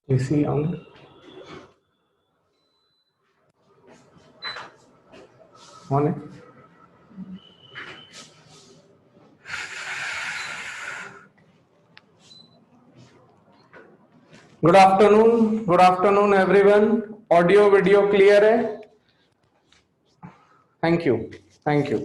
AC on. On है। Good afternoon everyone. Audio video clear है? Thank you, thank you.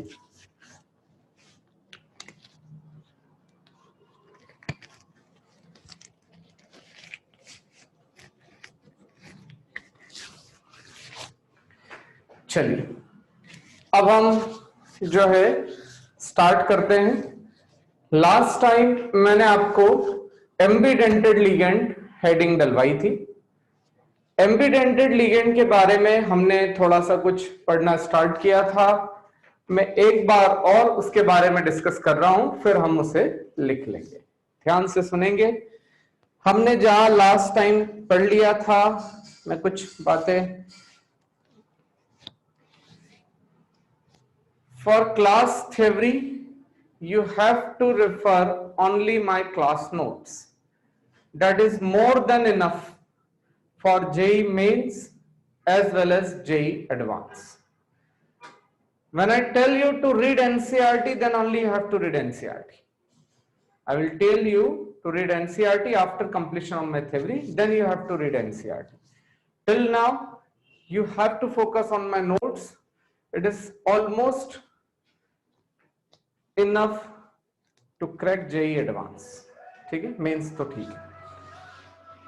चलिए अब हम जो है स्टार्ट करते हैं। लास्ट टाइम मैंने आपको एम्बीडेंटेड लिगेंड हेडिंग डलवाई थी। एम्बीडेंटेड लिगेंड के बारे में हमने थोड़ा सा कुछ पढ़ना स्टार्ट किया था। मैं एक बार और उसके बारे में डिस्कस कर रहा हूं, फिर हम उसे लिख लेंगे। ध्यान से सुनेंगे। हमने जहां लास्ट टाइम पढ़ लिया था, मैं कुछ बातें For class theory, you have to refer only my class notes. That is more than enough for JEE Mains as well as JEE Advanced. When I tell you to read NCERT, then only you have to read NCERT. I will tell you to read NCERT after completion of my theory, then you have to read NCERT. Till now, you have to focus on my notes. It is almost enough to crack JEE advance. ठीक है, mains तो ठीक है।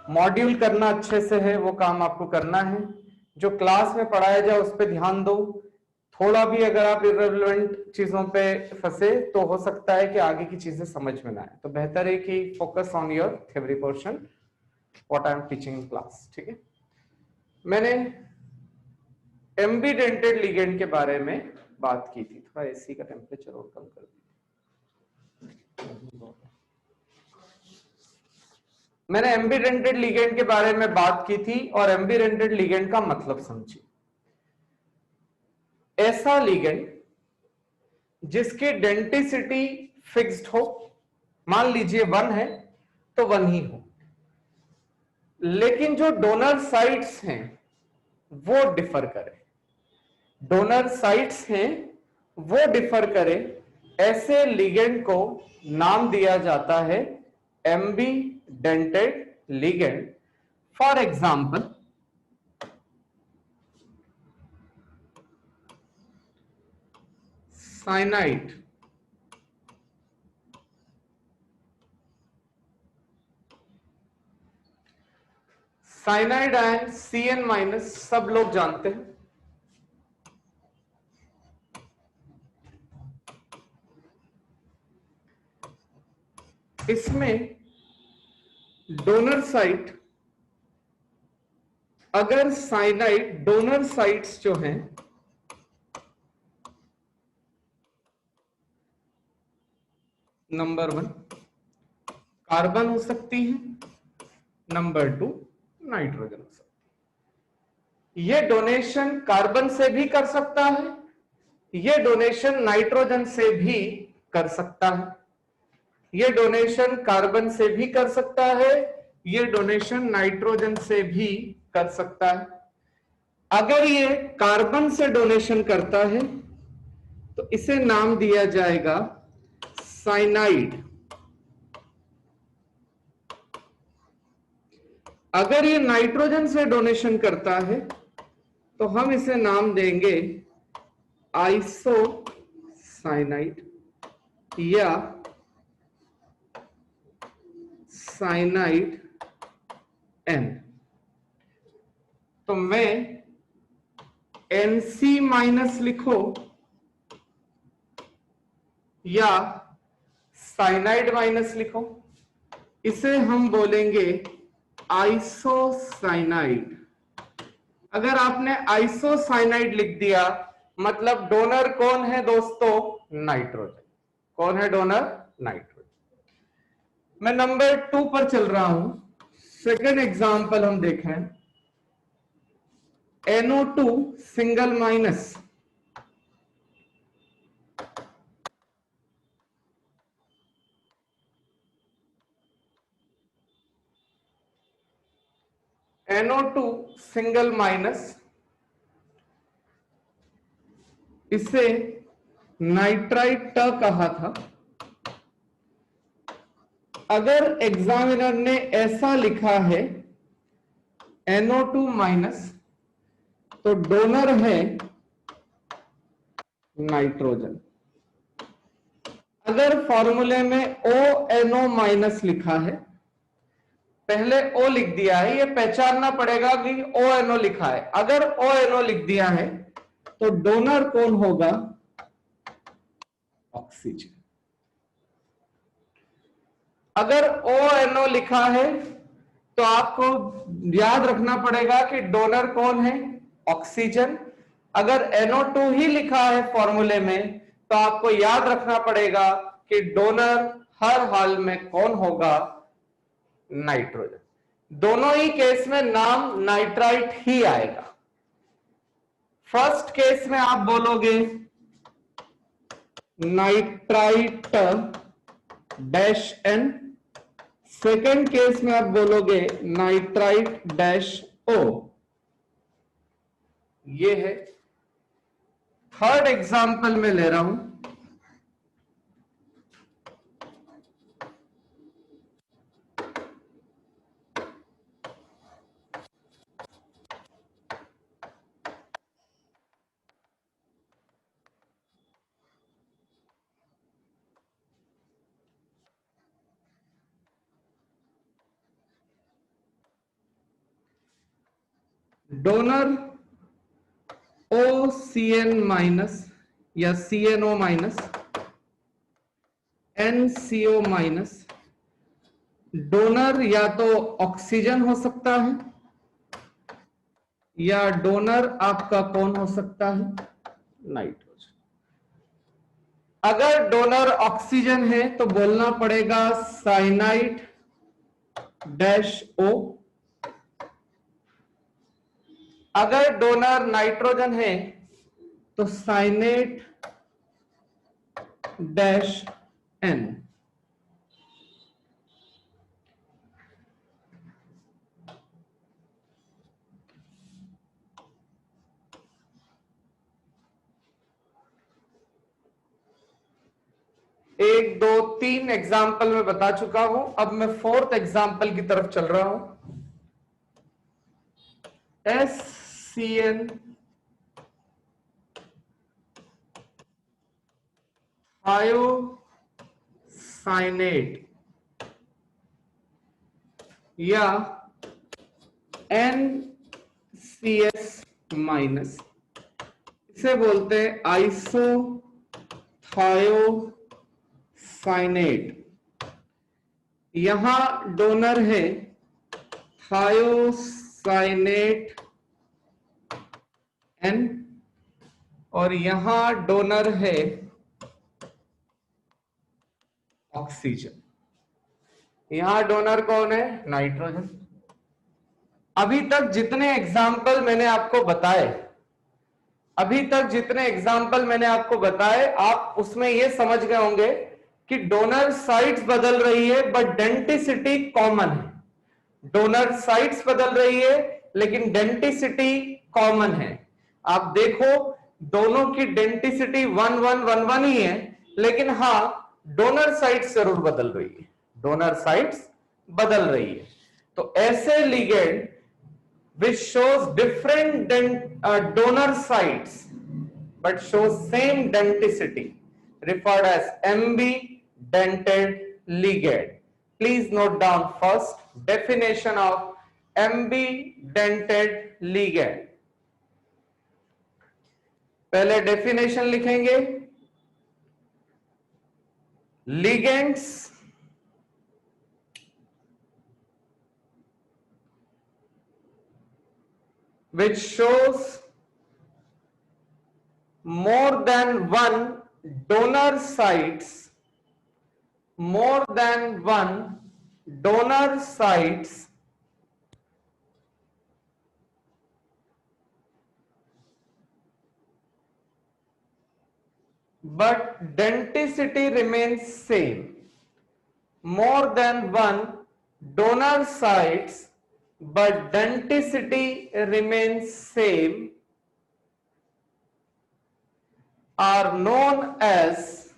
Module करना अच्छे से है, वो काम आपको करना है। जो क्लास में पढ़ाया जाए उस पर ध्यान दो। थोड़ा भी अगर आप इररिलेवेंट चीजों पे फंसे तो हो सकता है कि आगे की चीजें समझ में ना आए। तो बेहतर है कि focus on your theory portion, what I am teaching in class. ठीक है, मैंने एम्बीडेंटेड लिगेंड के बारे में बात की थी। थोड़ा एसी का टेम्परेचर और कम कर मैंने एम्बीडेंटेड लिगेंड के बारे में बात की थी और एम्बीडेंटेड लिगेंड का मतलब समझिए। ऐसा लिगेंड जिसकी डेंसिटी फिक्स्ड हो, मान लीजिए 1 है तो 1 ही हो, लेकिन जो डोनर साइट्स हैं वो डिफर करे। डोनर साइट्स हैं वो डिफर करे, ऐसे लिगेंड को नाम दिया जाता है एम्बीडेंटेड ligand. For example, cyanide, cyanide ion Cn- सब लोग जानते हैं। इसमें डोनर साइट, अगर साइनाइड डोनर साइट्स जो हैं नंबर 1 कार्बन हो सकती है, नंबर 2 नाइट्रोजन हो सकती है। ये डोनेशन कार्बन से भी कर सकता है, ये डोनेशन नाइट्रोजन से भी कर सकता है, ये डोनेशन कार्बन से भी कर सकता है, ये डोनेशन नाइट्रोजन से भी कर सकता है। अगर ये कार्बन से डोनेशन करता है तो इसे नाम दिया जाएगा साइनाइड। अगर ये नाइट्रोजन से डोनेशन करता है तो हम इसे नाम देंगे आइसोसाइनाइड या साइनाइड एन। तो मैं NC- लिखो या साइनाइड माइनस लिखो, इसे हम बोलेंगे आइसोसाइनाइड। अगर आपने आइसोसाइनाइड लिख दिया मतलब डोनर कौन है दोस्तों? नाइट्रोजन। कौन है डोनर? नाइट्रोजन। मैं नंबर 2 पर चल रहा हूं। सेकेंड एग्जांपल हम देखें, NO2 single minus. NO2 single minus, इसे नाइट्राइट ट कहा था। अगर एग्जामिनर ने ऐसा लिखा है NO2 माइनस, तो डोनर है नाइट्रोजन। अगर फॉर्मूले में ONO माइनस लिखा है, पहले O लिख दिया है, ये पहचानना पड़ेगा कि ONO लिखा है। अगर ONO लिख दिया है तो डोनर कौन होगा? ऑक्सीजन। अगर ONO लिखा है तो आपको याद रखना पड़ेगा कि डोनर कौन है? ऑक्सीजन। अगर NO2 ही लिखा है फॉर्मूले में तो आपको याद रखना पड़ेगा कि डोनर हर हाल में कौन होगा? नाइट्रोजन। दोनों ही केस में नाम नाइट्राइट ही आएगा। फर्स्ट केस में आप बोलोगे nitrite dash N, second case में आप बोलोगे नाइट्राइट डैश O। ये है। थर्ड एग्जांपल में ले रहा हूं, डोनर OCN माइनस या CNO minus, NCO minus. Donor या तो ऑक्सीजन हो सकता है या डोनर आपका कौन हो सकता है? नाइट्रोजन। अगर डोनर ऑक्सीजन है तो बोलना पड़ेगा साइनाइड डैश O। अगर डोनर नाइट्रोजन है तो साइनेट डैश N। एक दो तीन एग्जाम्पल में बता चुका हूं, अब मैं फोर्थ एग्जाम्पल की तरफ चल रहा हूं। SCN थायोसाइनेट या NCS माइनस, इसे बोलते हैं आइसोथायोसाइनेट। यहां डोनर है थायोसाइनेट N और यहां डोनर है ऑक्सीजन। यहां डोनर कौन है? नाइट्रोजन। अभी तक जितने एग्जाम्पल मैंने आपको बताए, आप उसमें यह समझ गए होंगे कि डोनर साइट्स बदल रही है बट डेंटिसिटी कॉमन है। डोनर साइट्स बदल रही है लेकिन डेंटिसिटी कॉमन है। आप देखो दोनों की डेंटिसिटी 1111 ही है, लेकिन हां डोनर साइट्स जरूर बदल रही है। डोनर साइट्स बदल रही है। तो ऐसे ligand which shows different donor sites but shows same denticity referred as MB dented ligand. Please note down first definition of MB dented ligand. पहले डेफिनेशन लिखेंगे, ligands which shows more than one donor sites, but denticity remains same. More than one donor sites but denticity remains same are known as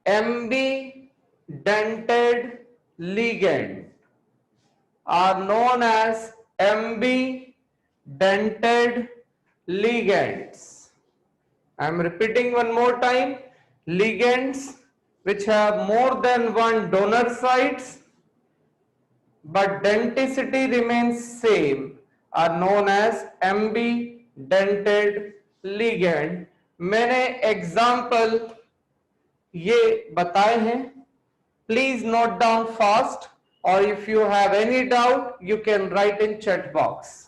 ambidentate ligand, are known as ambidentate ligands. I am repeating one more time. Ligands which have more than one donor sites but denticity remains same are known as ambidentate ligand. मैंने example ये बताए हैं. Please note down fast, और if you have any doubt you can write in chat box.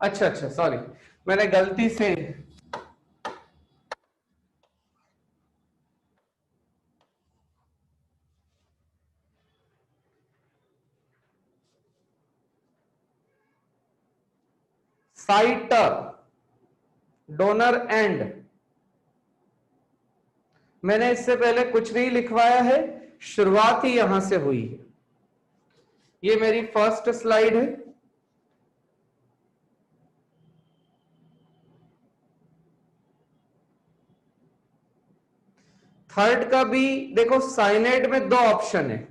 अच्छा अच्छा, sorry, मैंने गलती से साइटर डोनर एंड, मैंने इससे पहले कुछ नहीं लिखवाया है, शुरुआत ही यहां से हुई है. ये मेरी फर्स्ट स्लाइड है. थर्ड का भी देखो, साइनेड में दो ऑप्शन है,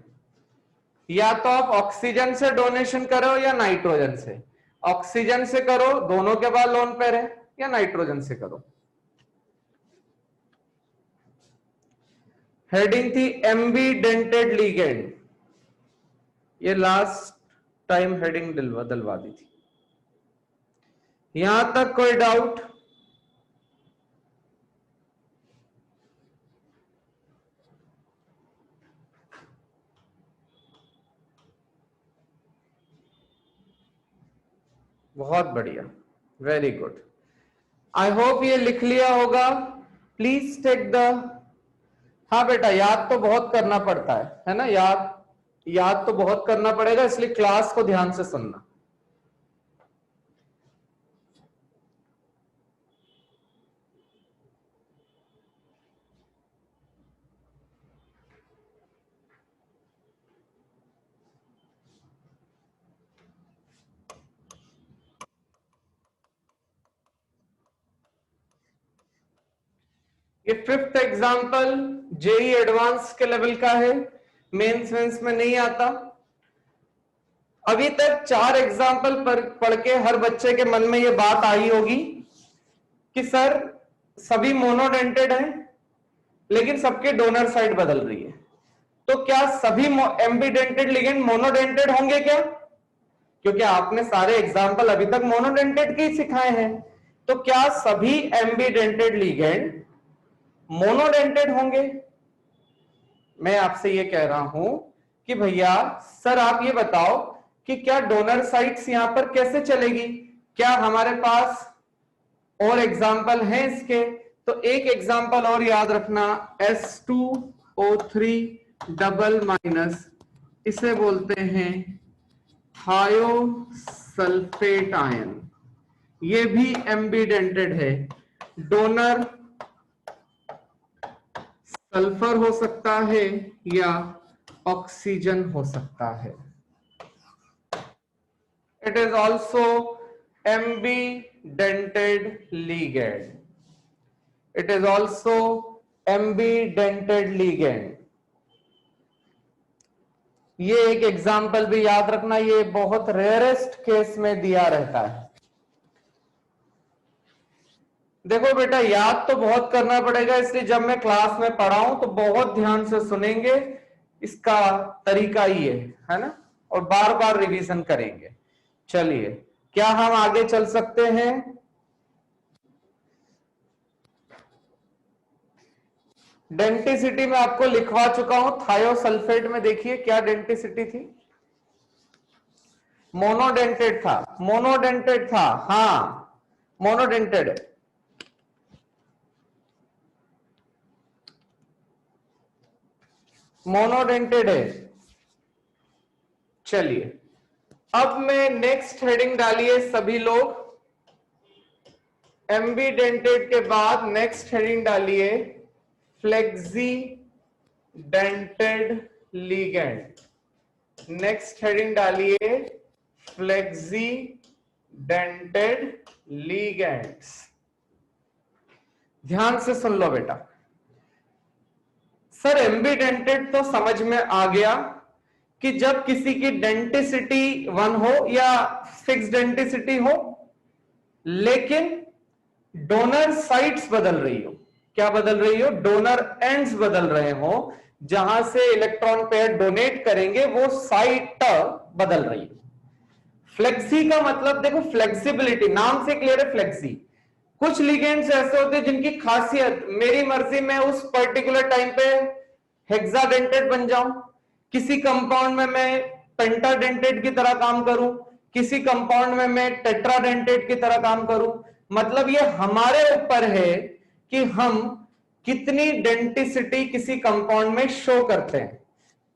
या तो आप ऑक्सीजन से डोनेशन करो या नाइट्रोजन से. ऑक्सीजन से करो, दोनों के बाद लोन पेयर है, या नाइट्रोजन से करो. हेडिंग थी एम्बीडेंटेड लिगेंड, ये लास्ट टाइम हेडिंग दिलवा दी थी. यहां तक कोई डाउट? बहुत बढ़िया, वेरी गुड. आई होप ये लिख लिया होगा. प्लीज टेक द, हाँ बेटा, याद तो बहुत करना पड़ता है ना, याद तो बहुत करना पड़ेगा, इसलिए क्लास को ध्यान से सुनना. ये फिफ्थ एग्जाम्पल जेई एडवांस के लेवल का है, मेंस में नहीं आता. अभी तक 4 एग्जाम्पल पढ़ के हर बच्चे के मन में ये बात आई होगी कि सर सभी मोनोडेंटेड हैं, लेकिन सबके डोनर साइड बदल रही है. तो क्या सभी एम्बीडेंटेड लिगेंड मोनोडेंटेड होंगे क्या? क्योंकि आपने सारे एग्जाम्पल अभी तक मोनोडेंटेड के ही सिखाए हैं. तो क्या सभी एम्बीडेंटेड लिगेंड मोनोडेंटेड होंगे? मैं आपसे ये कह रहा हूं कि भैया सर आप ये बताओ कि क्या डोनर साइट्स यहां पर कैसे चलेगी? क्या हमारे पास और एग्जाम्पल हैं इसके? तो एक एग्जाम्पल और याद रखना, S2O3 डबल माइनस, इसे बोलते हैं थायोसल्फेट आयन. ये भी एम्बीडेंटेड है. डोनर सल्फर हो सकता है या ऑक्सीजन हो सकता है. It is also ambidentate ligand. It is also ambidentate ligand. ये एक एग्जाम्पल भी याद रखना, ये बहुत रेयरेस्ट केस में दिया रहता है. देखो बेटा, याद तो बहुत करना पड़ेगा, इसलिए जब मैं क्लास में पढ़ाऊं तो बहुत ध्यान से सुनेंगे. इसका तरीका ही है ना, और बार बार रिवीजन करेंगे. चलिए, क्या हम आगे चल सकते हैं? डेंटिसिटी में आपको लिखवा चुका हूं. थायोसल्फेट में देखिए क्या डेंटिसिटी थी. मोनोडेंटेड था. हाँ, मोनोडेंटेड. मोनोडेंटेड है। चलिए अब मैं नेक्स्ट हेडिंग डालिए सभी लोग, एम्बीडेंटेड के बाद नेक्स्ट हेडिंग डालिए flexidentate ligand. Next heading डालिए फ्लेक्सी डेंटेड लीगेंड्स। ध्यान से सुन लो बेटा, सर एम्बीडेंटेड तो समझ में आ गया कि जब किसी की डेंटिसिटी 1 हो या फिक्स डेंटिसिटी हो, लेकिन डोनर साइट्स बदल रही हो। क्या बदल रही हो? डोनर एंड्स बदल रहे हो, जहां से इलेक्ट्रॉन पेयर डोनेट करेंगे वो साइट बदल रही हो। फ्लेक्सी का मतलब देखो, फ्लेक्सिबिलिटी, नाम से क्लियर है फ्लेक्सी। कुछ लिगेंड्स ऐसे होते हैं जिनकी खासियत मेरी मर्जी में उस पर्टिकुलर टाइम पे हेक्साडेंटेड बन जाऊं, किसी कंपाउंड में मैं पेंटाडेंटेड की तरह काम करूं, किसी कंपाउंड में मैं टेट्राडेंटेड की तरह काम करूं। मतलब ये हमारे ऊपर है कि हम कितनी डेंटिसिटी किसी कंपाउंड में शो करते हैं।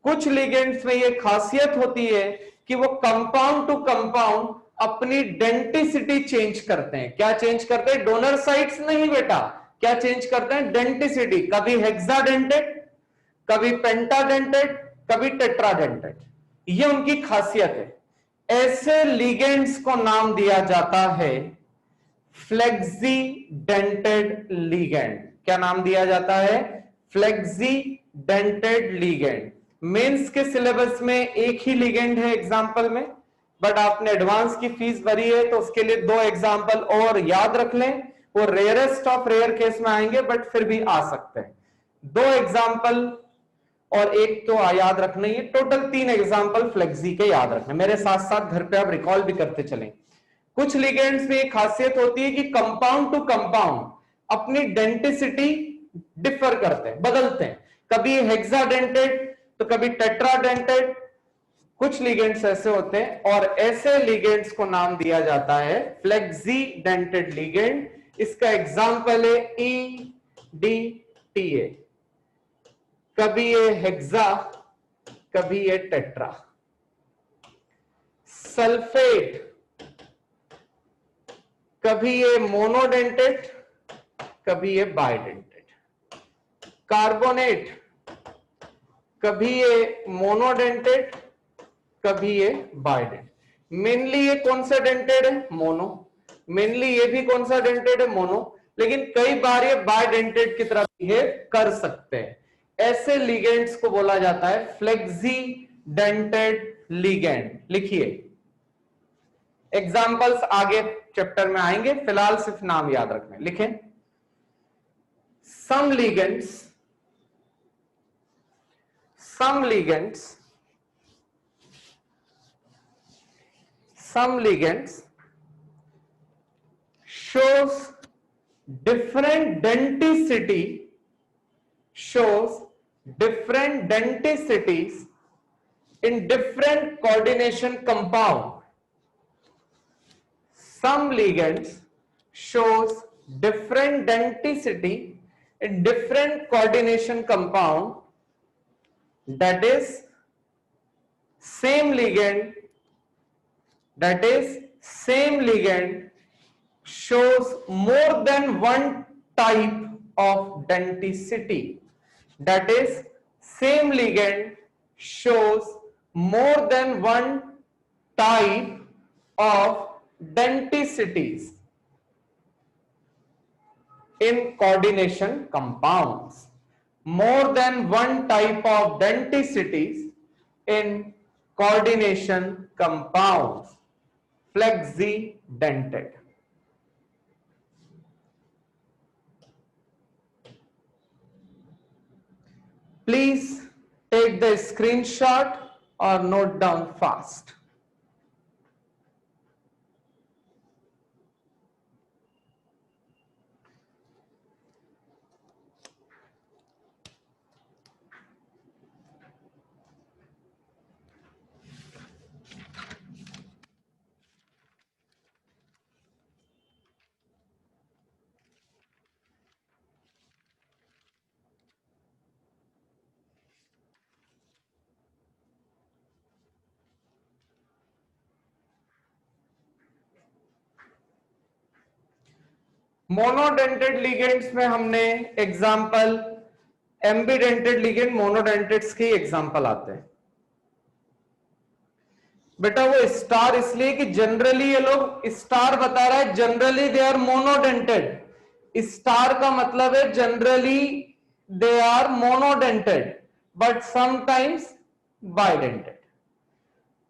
कुछ लिगेंड्स में ये खासियत होती है कि वो कंपाउंड टू कंपाउंड अपनी डेंटिसिटी चेंज करते हैं। क्या चेंज करते हैं? डोनर साइट्स नहीं बेटा, क्या चेंज करते हैं? डेंटिसिटी। कभी हेक्साडेंटेड, कभी पेंटाडेंटेड, कभी टेट्राडेंटेड। ये उनकी खासियत है। ऐसे लिगेंड्स को नाम दिया जाता है फ्लेक्सी डेंटेड लीगेंड। क्या नाम दिया जाता है? Flexidentate ligand. मेंस के सिलेबस में एक ही लीगेंड है एग्जाम्पल में, बट आपने एडवांस की फीस भरी है तो उसके लिए 2 एग्जाम्पल और याद रख लें। वो रेयरेस्ट ऑफ रेयर केस में आएंगे बट फिर भी आ सकते हैं। 2 एग्जाम्पल और एक तो याद रखना, ये टोटल 3 एग्जाम्पल फ्लेक्सी के याद रखना। मेरे साथ साथ घर पे आप रिकॉल भी करते चलें। कुछ लिगेंड्स में एक खासियत होती है कि कंपाउंड टू कंपाउंड अपनी डेंटिसिटी डिफर करते हैं, बदलते हैं। कभी हेक्साडेंटेड तो कभी टेट्राडेंटेड। कुछ लिगेंड्स ऐसे होते हैं और ऐसे लिगेंड्स को नाम दिया जाता है फ्लेक्सी डेंटेड लिगेंड। इसका एग्जाम्पल है EDTA। कभी ये हेक्सा, कभी ये टेट्रा। सल्फेट, कभी ये मोनोडेंटेड, कभी ये बाइडेंटेड। कार्बोनेट, कभी ये मोनोडेंटेड, कभी ये बाइडेंटेड। मेनली ये कौन सा डेंटेड है? मोनो। मेनली ये भी कौन सा डेंटेड है? मोनो। लेकिन कई बार ये बाइडेंटेड की तरह बिहेव कर सकते हैं। ऐसे लिगेंड्स को बोला जाता है फ्लेक्सी डेंटेड लिगेंड। लिखिए, एग्जाम्पल्स आगे चैप्टर में आएंगे, फिलहाल सिर्फ नाम याद रखना। लिखें, some ligands some ligands some ligands shows different denticity, shows different denticities in different coordination compound. Some ligands shows different denticity in different coordination compound, that is same ligand, that is same ligand shows more than one type of denticity. That is same ligand shows more than one type of denticities in coordination compounds. More than one type of denticities in coordination compounds. Flexi-dentate. Please take the screenshot or note down fast. Monodentate ligands में हमने example, एम्बीडेंटेड ligand मोनोडेंटेड्स के example आते हैं। बेटा वो star इसलिए कि generally ये लोग स्टार बता रहा है, generally they are monodentate. Star का मतलब है generally they are monodentate but sometimes bidentate.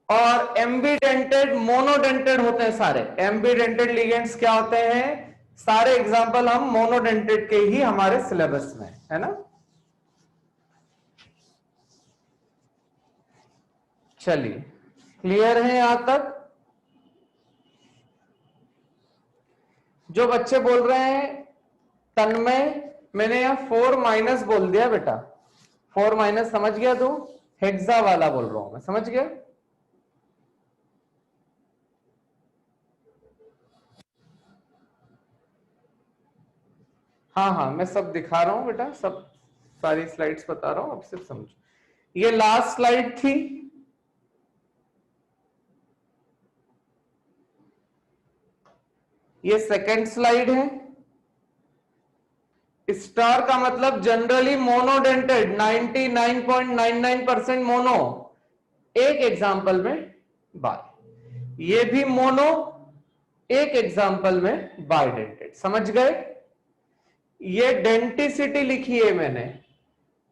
और एम्बीडेंटेड मोनोडेंटेड होते हैं सारे। एम्बीडेंटेड लिगेंड्स क्या होते हैं? सारे एग्जांपल हम मोनोडेंटेड के ही हमारे सिलेबस में है ना। चलिए क्लियर है यहां तक? जो बच्चे बोल रहे हैं तन्मय, मैंने यहां 4 माइनस बोल दिया बेटा। 4 माइनस समझ गया तू? हेक्सा वाला बोल रहा हूं मैं, समझ गया? हाँ हाँ मैं सब दिखा रहा हूं बेटा, सब सारी स्लाइड्स बता रहा हूं, अब सिर्फ समझो। ये लास्ट स्लाइड थी। ये सेकंड स्लाइड है। स्टार का मतलब जनरली मोनोडेंटेड, 99.99% मोनो, एक एग्जाम्पल में बाय। ये भी मोनो, एक एग्जाम्पल में बाइडेंटेड। समझ गए? ये डेंटिसिटी लिखी है मैंने,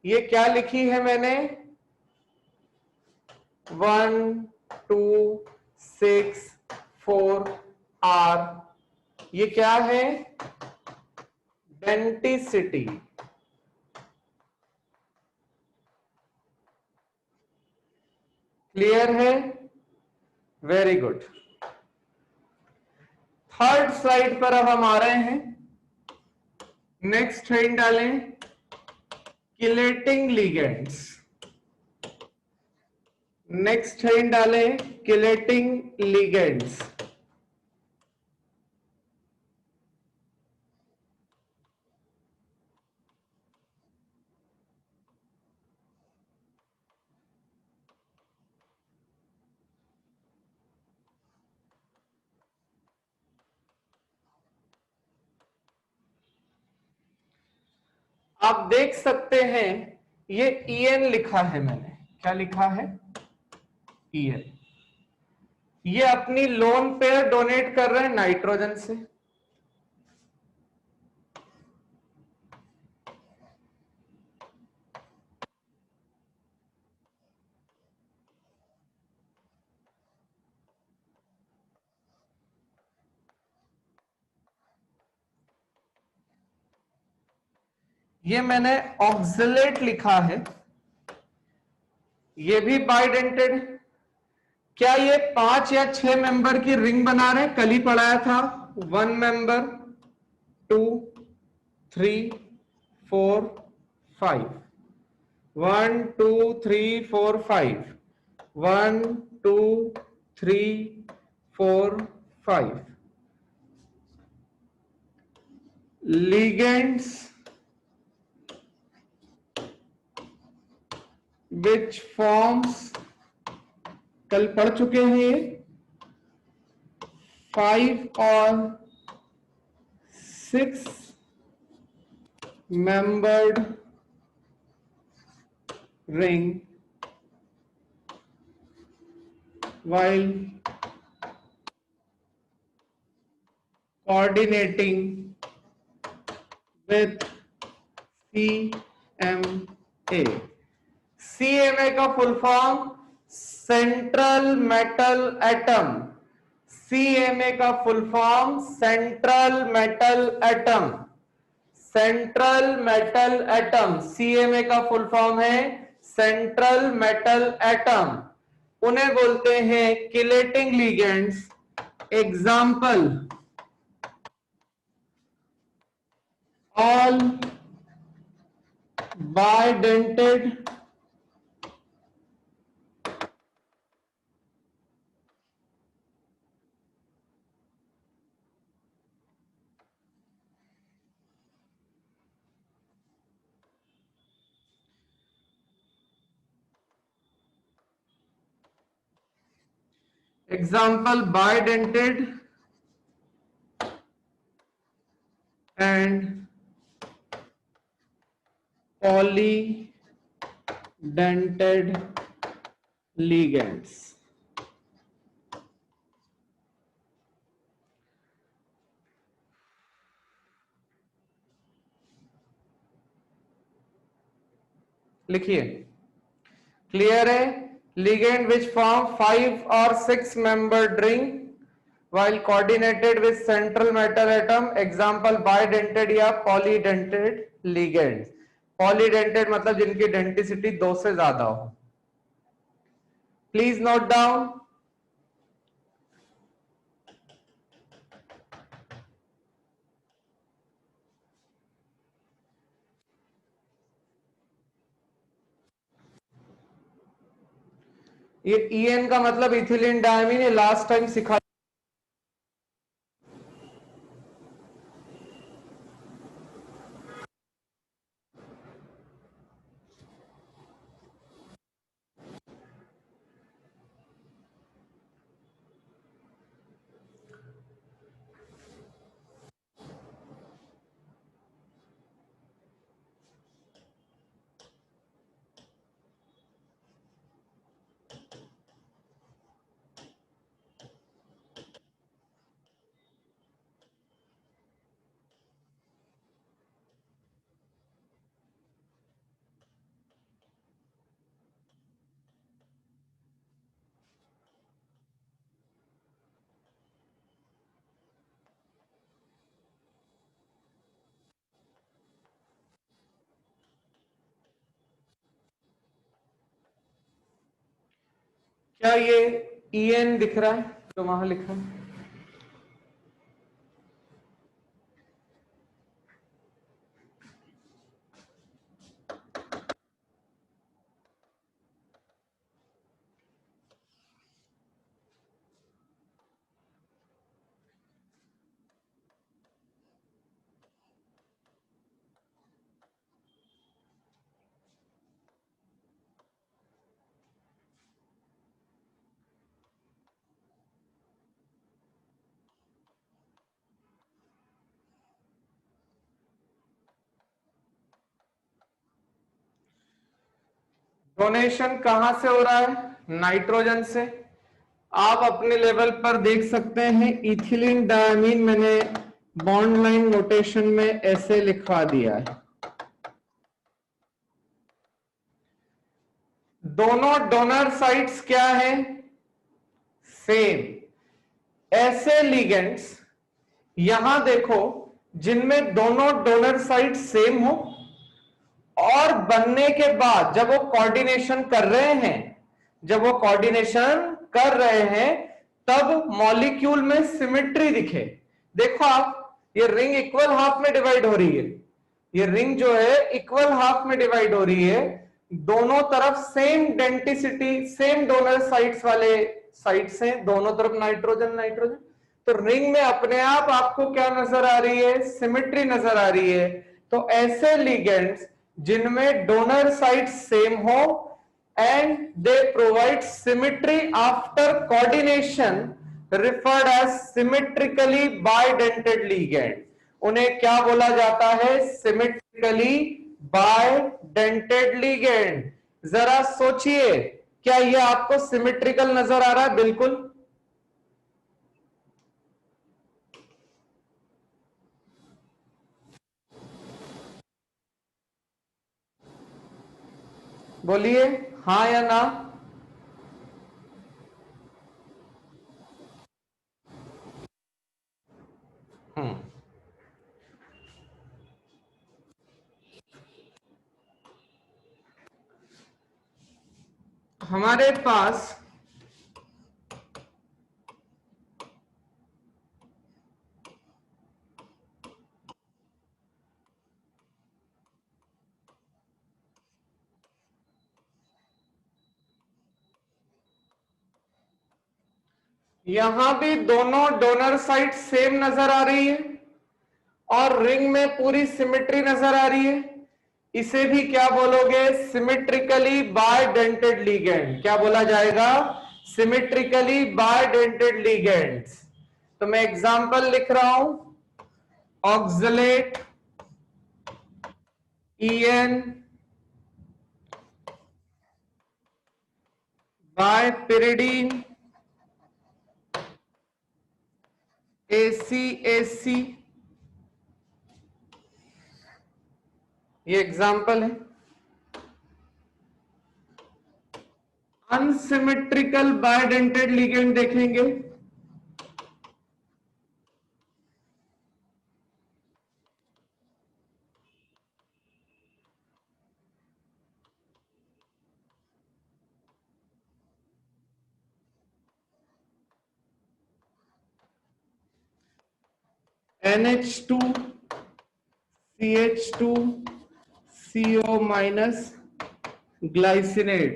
ये क्या लिखी है मैंने? 1 2 6 4 आर, ये क्या है? डेंटिसिटी। क्लियर है? Very good. थर्ड स्लाइड पर अब हम आ रहे हैं। नेक्स्ट हेडिंग डालें किलेटिंग लिगेंड्स। नेक्स्ट हेडिंग डालें किलेटिंग लिगेंड्स। आप देख सकते हैं ये ईएन लिखा है मैंने। क्या लिखा है? ईएन। ये अपनी लोन पेयर डोनेट कर रहे हैं नाइट्रोजन से। ये मैंने ऑक्सिलेट लिखा है, ये भी बाइडेंटेड है। क्या ये 5 या 6 मेंबर की रिंग बना रहे हैं? कल ही पढ़ाया था 1 मेंबर, 2 3 4 5, 1 2 3 4 5, 1 2 3 4 5 ligands which forms, कल पढ़ चुके हैं ये, 5 और 6 membered ring while coordinating with CMA। CMA का full form central metal atom. CMA का full form central metal atom. Central metal atom, CMA का फुल फॉर्म है सेंट्रल मेटल एटम। उन्हें बोलते हैं chelating ligands. Example, all bidented example, bidented and polydentate ligands. लिखिए, clear है? ligand which form 5 or 6 membered ring while coordinated with central metal atom, example bidentate या polydentate ligands. polydentate मतलब जिनकी denticity 2 से ज्यादा हो. Please note down. ये EN का मतलब इथिलीन डायमीन, ये लास्ट टाइम सिखा. क्या ये EN दिख रहा है जो वहां लिखा है? डोनेशन कहां से हो रहा है? नाइट्रोजन से. आप अपने लेवल पर देख सकते हैं इथिलीन डायमीन मैंने बॉन्ड लाइन नोटेशन में ऐसे लिखवा दिया है. दोनों डोनर साइट्स क्या है? सेम. ऐसे लिगेंड्स यहां देखो जिनमें दोनों डोनर साइट सेम हो और बनने के बाद जब वो कोऑर्डिनेशन कर रहे हैं, तब मॉलिक्यूल में सिमेट्री दिखे. देखो आप, ये रिंग इक्वल हाफ में डिवाइड हो रही है. ये रिंग जो है इक्वल हाफ में डिवाइड हो रही है. दोनों तरफ same denticity, same donor sites वाले साइट्स हैं. दोनों तरफ नाइट्रोजन नाइट्रोजन. तो रिंग में अपने आप आपको क्या नजर आ रही है? सिमेट्री नजर आ रही है. तो ऐसे लिगेंड्स जिनमें डोनर साइट सेम हो and they provide symmetry after coordination referred as symmetrically bidentate ligand. उन्हें क्या बोला जाता है? Symmetrically bidentate ligand. जरा सोचिए, क्या यह आपको सिमेट्रिकल नजर आ रहा है? बिल्कुल. बोलिए हाँ या ना. हमारे पास यहां भी दोनों डोनर साइट सेम नजर आ रही है और रिंग में पूरी सिमेट्री नजर आ रही है. इसे भी क्या बोलोगे? Symmetrically bidentate ligand. क्या बोला जाएगा? Symmetrically bidentate ligands. तो मैं एग्जांपल लिख रहा हूं. Oxalate EN by pyridine ACAC, ये एग्जाम्पल है। अनसिमेट्रिकल बायडेंटेड लिगेंड देखेंगे, NH2 CH2 CO minus glycinate.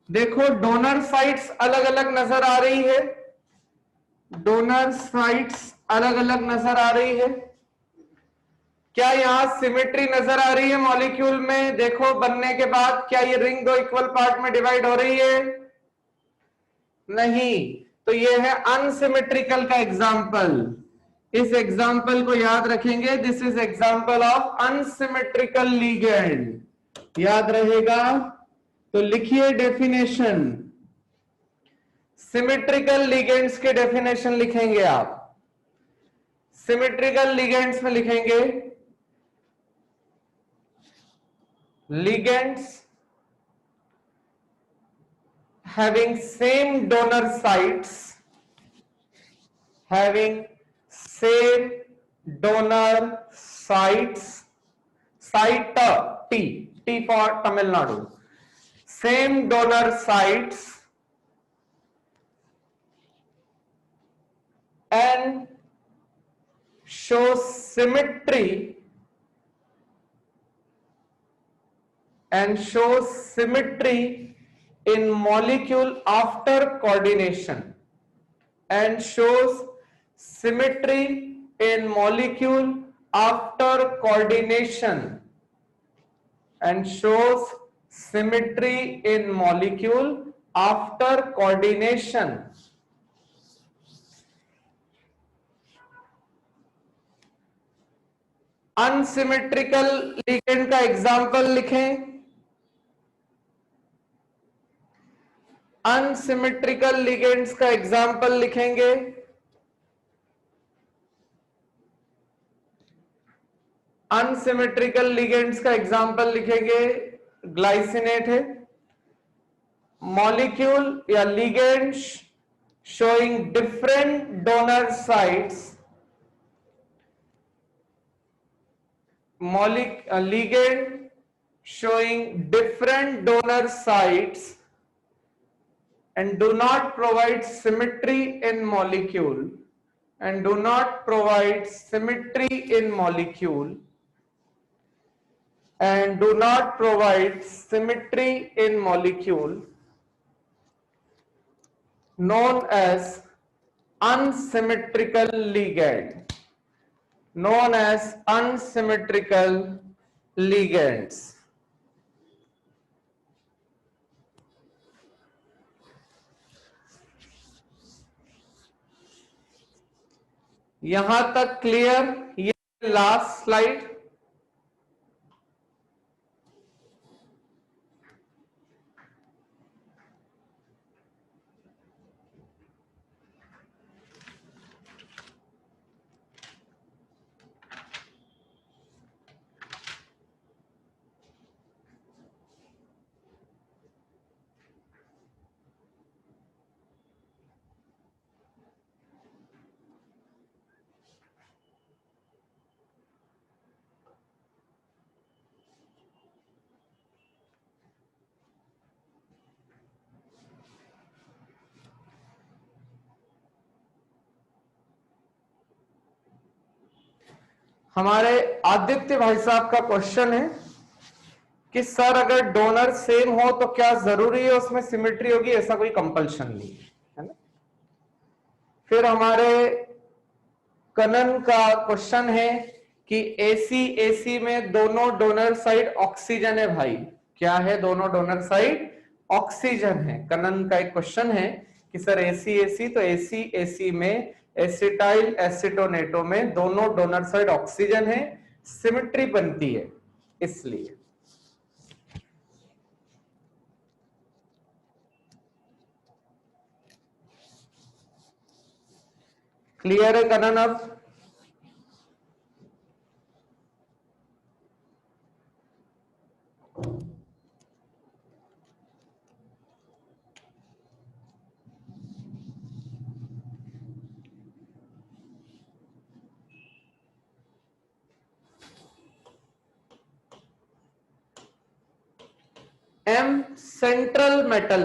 देखो डोनर साइट्स अलग अलग नजर आ रही है, डोनर साइट्स अलग अलग नजर आ रही है। क्या यहां सिमेट्री नजर आ रही है मॉलिक्यूल में? देखो बनने के बाद क्या ये रिंग दो इक्वल पार्ट में डिवाइड हो रही है? नहीं। तो ये है अनसिमेट्रिकल का एग्जाम्पल। इस एग्जाम्पल को याद रखेंगे, this is example of unsymmetrical ligand. याद रहेगा तो लिखिए डेफिनेशन। सिमेट्रिकल लिगेंड्स के डेफिनेशन लिखेंगे आप। सिमेट्रिकल लिगेंड्स में लिखेंगे ligands having same donor sites, having same donor sites, site T for Tamil Nadu, same donor sites and shows symmetry in molecule after coordination, and shows symmetry in molecule after coordination, and shows symmetry in molecule after coordination. Unsymmetrical ligand का example लिखें। Unsymmetrical ligands का example लिखेंगे, unsymmetrical ligands का example लिखेंगे, glycinate है। Molecule या ligand showing different donor sites, ligand showing different donor sites and do not provide symmetry in molecule, and do not provide symmetry in molecule, and do not provide symmetry in molecule, known as unsymmetrical ligand, known as unsymmetrical ligands. यहां तक clear? ये last slide. हमारे आदित्य भाई साहब का question है कि sir अगर डोनर सेम हो तो क्या जरूरी है उसमें सिमेट्री होगी? ऐसा कोई कंपल्शन नहीं है ना। फिर हमारे कनन का क्वेश्चन है कि एसी में दोनों डोनर साइड ऑक्सीजन है भाई। क्या है? दोनों डोनर साइड ऑक्सीजन है। कनन का एक क्वेश्चन है कि सर एसी तो एसी में एसिटाइल एसिटोनेटो में दोनों डोनर साइड ऑक्सीजन है, सिमेट्री बनती है इसलिए। क्लियर है कनन? अब एम सेंट्रल मेटल।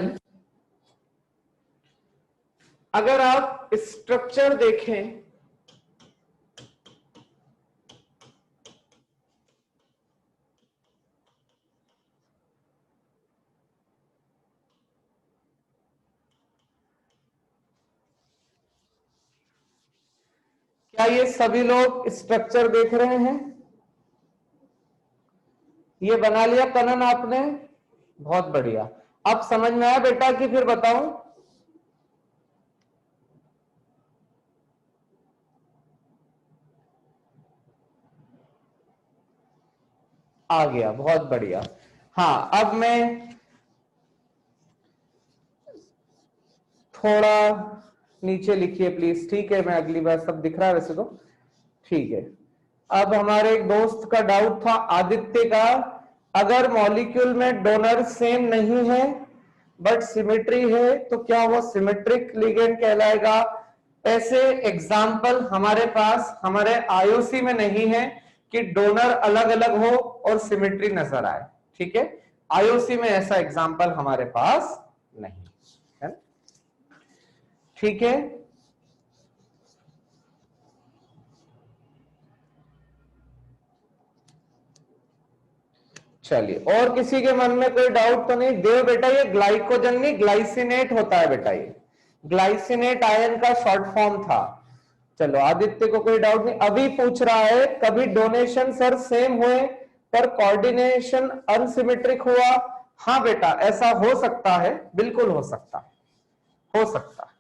अगर आप स्ट्रक्चर देखें क्या ये सभी लोग स्ट्रक्चर देख रहे हैं? ये बना लिया कनन आपने? बहुत बढ़िया। अब समझ में आया बेटा कि फिर बताऊं? आ गया, बहुत बढ़िया। हाँ, अब मैं थोड़ा नीचे लिखिए प्लीज। ठीक है, मैं अगली बार सब दिख रहा है वैसे तो। ठीक है, अब हमारे एक दोस्त का डाउट था, आदित्य का, अगर मॉलिक्यूल में डोनर सेम नहीं है बट सिमेट्री है तो क्या वो सिमेट्रिक लिगेंड कहलाएगा? ऐसे एग्जाम्पल हमारे पास हमारे आईओसी में नहीं है कि डोनर अलग अलग हो और सिमेट्री नजर आए। ठीक है, आईओसी में ऐसा एग्जाम्पल हमारे पास नहीं है। ठीक है, चलिए, और किसी के मन में कोई डाउट तो नहीं? देव बेटा, ये ग्लाइकोजन नहीं ग्लाइसिनेट होता है बेटा, ये ग्लाइसिनेट आयन का शॉर्ट फॉर्म था। चलो, आदित्य को कोई डाउट नहीं। अभी पूछ रहा है कभी डोनेशन सर सेम हुए पर कोऑर्डिनेशन अनसिमेट्रिक हुआ? हाँ बेटा, ऐसा हो सकता है, बिल्कुल हो सकता है, हो सकता है।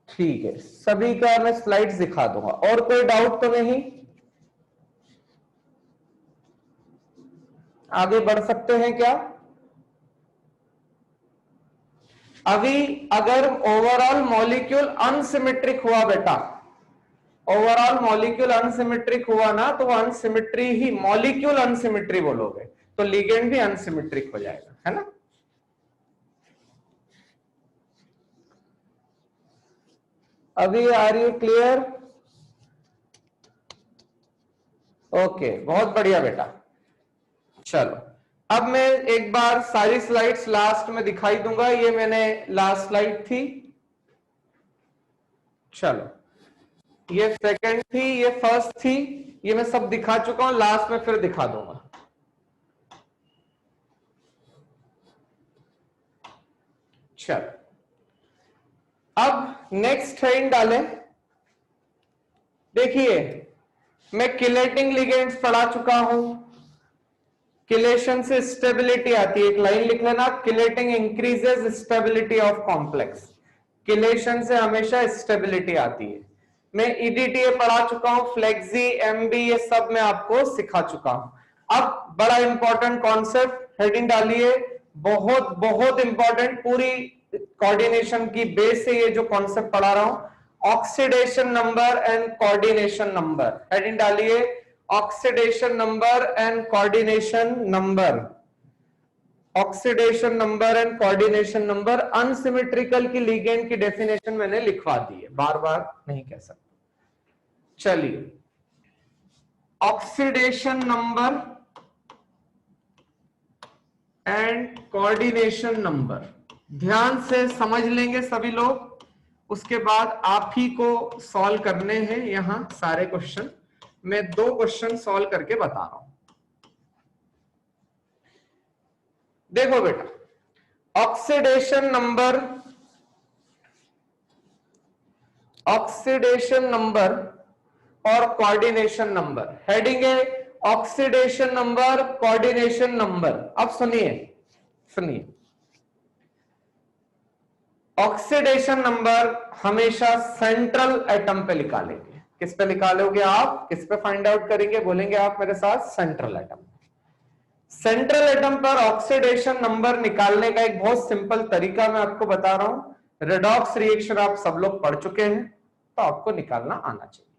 ठीक है, सभी का मैं स्लाइड्स दिखा दूंगा। और कोई डाउट तो नहीं? आगे बढ़ सकते हैं क्या? अभी अगर ओवरऑल मॉलिक्यूल अनसिमेट्रिक हुआ बेटा, ओवरऑल मॉलिक्यूल अनसिमेट्रिक हुआ ना, तो अनसिमेट्री ही, मॉलिक्यूल अनसिमेट्री बोलोगे तो लिगेंड भी अनसिमेट्रिक हो जाएगा, है ना? अभी आर यू क्लियर? ओके, बहुत बढ़िया बेटा। चलो, अब मैं एक बार सारी स्लाइड्स लास्ट में दिखाई दूंगा। ये मैंने लास्ट स्लाइड थी, चलो ये सेकंड थी, ये फर्स्ट थी, ये मैं सब दिखा चुका हूं, लास्ट में फिर दिखा दूंगा। चलो, अब नेक्स्ट हेडिंग डालें। देखिए, मैं किलेटिंग लिगेंड्स पढ़ा चुका हूं। किलेशन से स्टेबिलिटी आती है, एक लाइन लिख लेना, chelating increases stability of complex. Chelation से हमेशा स्टेबिलिटी आती है। मैं ईडीटीए पढ़ा चुका हूं, फ्लेक्सी, एमबी, ये सब मैं आपको सिखा चुका हूं। अब बड़ा इंपॉर्टेंट कॉन्सेप्ट, हेडिंग डालिए, बहुत बहुत इंपॉर्टेंट, पूरी कोऑर्डिनेशन की बेस से ये जो कॉन्सेप्ट पढ़ा रहा हूं, oxidation number and coordination number. Heading डालिए, oxidation number and coordination number. Oxidation number and coordination number. Unsymmetrical की लिगेंड की डेफिनेशन मैंने लिखवा दी है, बार बार नहीं कह सकता। चलिए, oxidation number and coordination number ध्यान से समझ लेंगे सभी लोग, उसके बाद आप ही को सॉल्व करने हैं यहां सारे क्वेश्चन। मैं 2 क्वेश्चन सॉल्व करके बता रहा हूं। देखो बेटा, ऑक्सीडेशन नंबर, ऑक्सीडेशन नंबर और कोऑर्डिनेशन नंबर। हेडिंग है ऑक्सीडेशन नंबर, कोऑर्डिनेशन नंबर। अब सुनिए, सुनिए, ऑक्सीडेशन नंबर हमेशा सेंट्रल एटम पे निकालेंगे। किस पे निकालोगे आप, किस पे फाइंड आउट करेंगे, बोलेंगे आप मेरे साथ, सेंट्रल एटम। सेंट्रल एटम पर ऑक्सीडेशन नंबर निकालने का एक बहुत सिंपल तरीका मैं आपको बता रहा हूं। रेडॉक्स रिएक्शन आप सब लोग पढ़ चुके हैं, तो आपको निकालना आना चाहिए।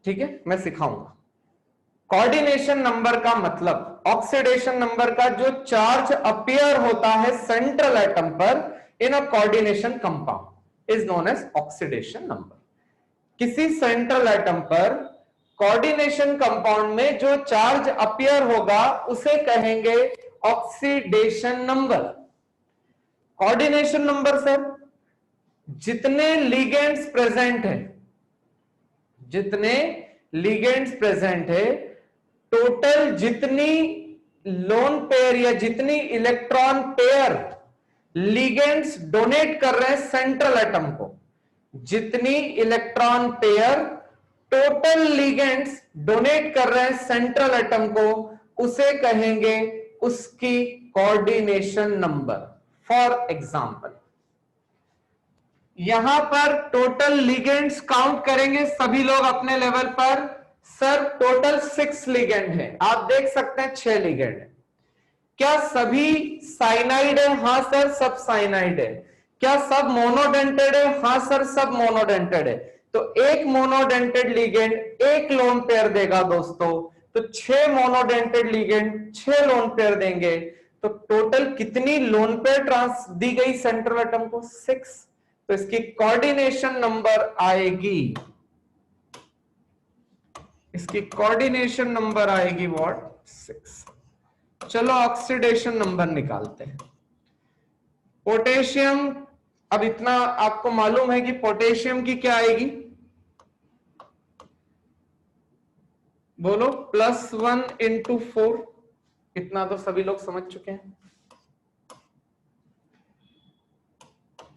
ठीक है, मैं सिखाऊंगा। कोऑर्डिनेशन नंबर का मतलब ऑक्सीडेशन नंबर का जो चार्ज अपीयर होता है सेंट्रल एटम पर in a coordination compound is known as oxidation number. किसी सेंट्रल एटम पर कोऑर्डिनेशन कंपाउंड में जो चार्ज अपीयर होगा उसे कहेंगे oxidation number. Coordination number sir, जितने लिगेंड्स प्रेजेंट है, जितने लिगेंड्स प्रेजेंट है, टोटल जितनी लोन पेयर या जितनी इलेक्ट्रॉन पेयर लिगेंड्स डोनेट कर रहे हैं सेंट्रल एटम को, जितनी electron pair total ligands donate कर रहे हैं सेंट्रल एटम को, उसे कहेंगे उसकी कोऑर्डिनेशन नंबर। फॉर एग्जांपल, यहां पर टोटल लिगेंड्स काउंट करेंगे सभी लोग अपने लेवल पर। सर टोटल 6 लिगेंड है, आप देख सकते हैं 6 लिगेंड है। क्या सभी साइनाइड है? हां सर, सब साइनाइड है। क्या सब मोनोडेंटेड है? हां सर, सब मोनोडेंटेड है। तो एक मोनोडेंटेड लिगेंड एक लोन पेयर देगा दोस्तों, तो 6 मोनोडेंटेड लिगेंड 6 लोन पेयर देंगे। तो टोटल कितनी लोन पेयर ट्रांस दी गई सेंट्रल एटम को? 6। तो इसकी कोऑर्डिनेशन नंबर आएगी, इसकी कोऑर्डिनेशन नंबर आएगी व्हाट? 6। चलो ऑक्सीडेशन नंबर निकालते हैं। पोटेशियम, अब इतना आपको मालूम है कि पोटेशियम की क्या आएगी, बोलो, +1 × 4। इतना तो सभी लोग समझ चुके हैं।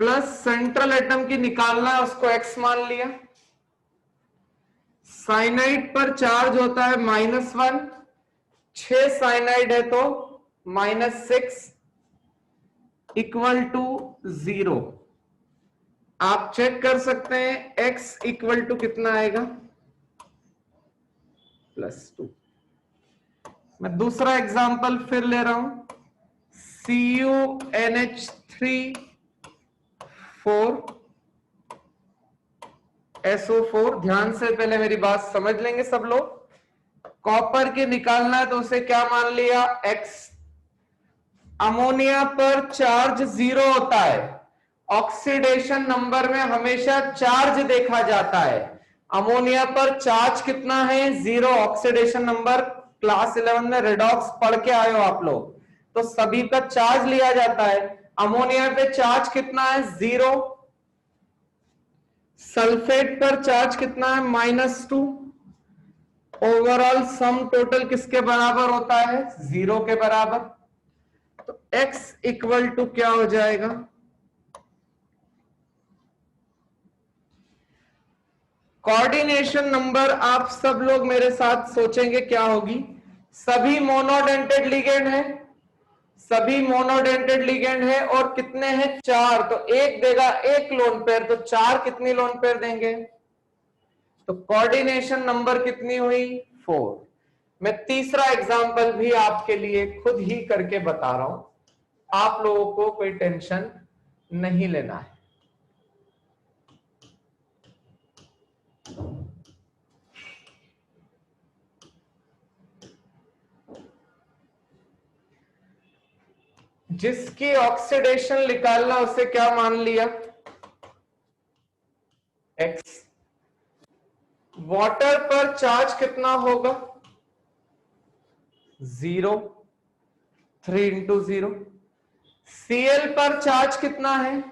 प्लस सेंट्रल एटम की निकालना है, उसको x मान लिया। साइनाइड पर चार्ज होता है -1, 6 साइनाइड है तो -6 = 0। आप चेक कर सकते हैं x = कितना आएगा? +2। मैं दूसरा एग्जांपल फिर ले रहा हूं। CuNH3 4 SO4। ध्यान से पहले मेरी बात समझ लेंगे सब लोग। कॉपर के निकालना है तो उसे क्या मान लिया? X। अमोनिया पर चार्ज 0 होता है, ऑक्सीडेशन नंबर में हमेशा चार्ज देखा जाता है। अमोनिया पर चार्ज कितना है? 0। ऑक्सीडेशन नंबर क्लास 11 में रेडॉक्स पढ़ के आए हो आप लोग, तो सभी का चार्ज लिया जाता है। अमोनिया पे चार्ज कितना है? 0। सल्फेट पर चार्ज कितना है? -2। ओवरऑल सम टोटल किसके बराबर होता है? 0 के बराबर। तो x = क्या हो जाएगा? कोऑर्डिनेशन नंबर आप सब लोग मेरे साथ सोचेंगे क्या होगी? सभी मोनोडेंटेड लिगेंड है, सभी मोनोडेंटेड लिगेंड है, और कितने हैं? 4। तो एक देगा एक लोन पेयर, तो 4 कितनी लोन पेयर देंगे? तो कोऑर्डिनेशन नंबर कितनी हुई? 4। मैं तीसरा एग्जांपल भी आपके लिए खुद ही करके बता रहा हूं, आप लोगों को कोई टेंशन नहीं लेना है। जिसकी ऑक्सीडेशन निकालना उसे क्या मान लिया? X। वाटर पर चार्ज कितना होगा? 0। 3 × 0। Cl पर चार्ज कितना है?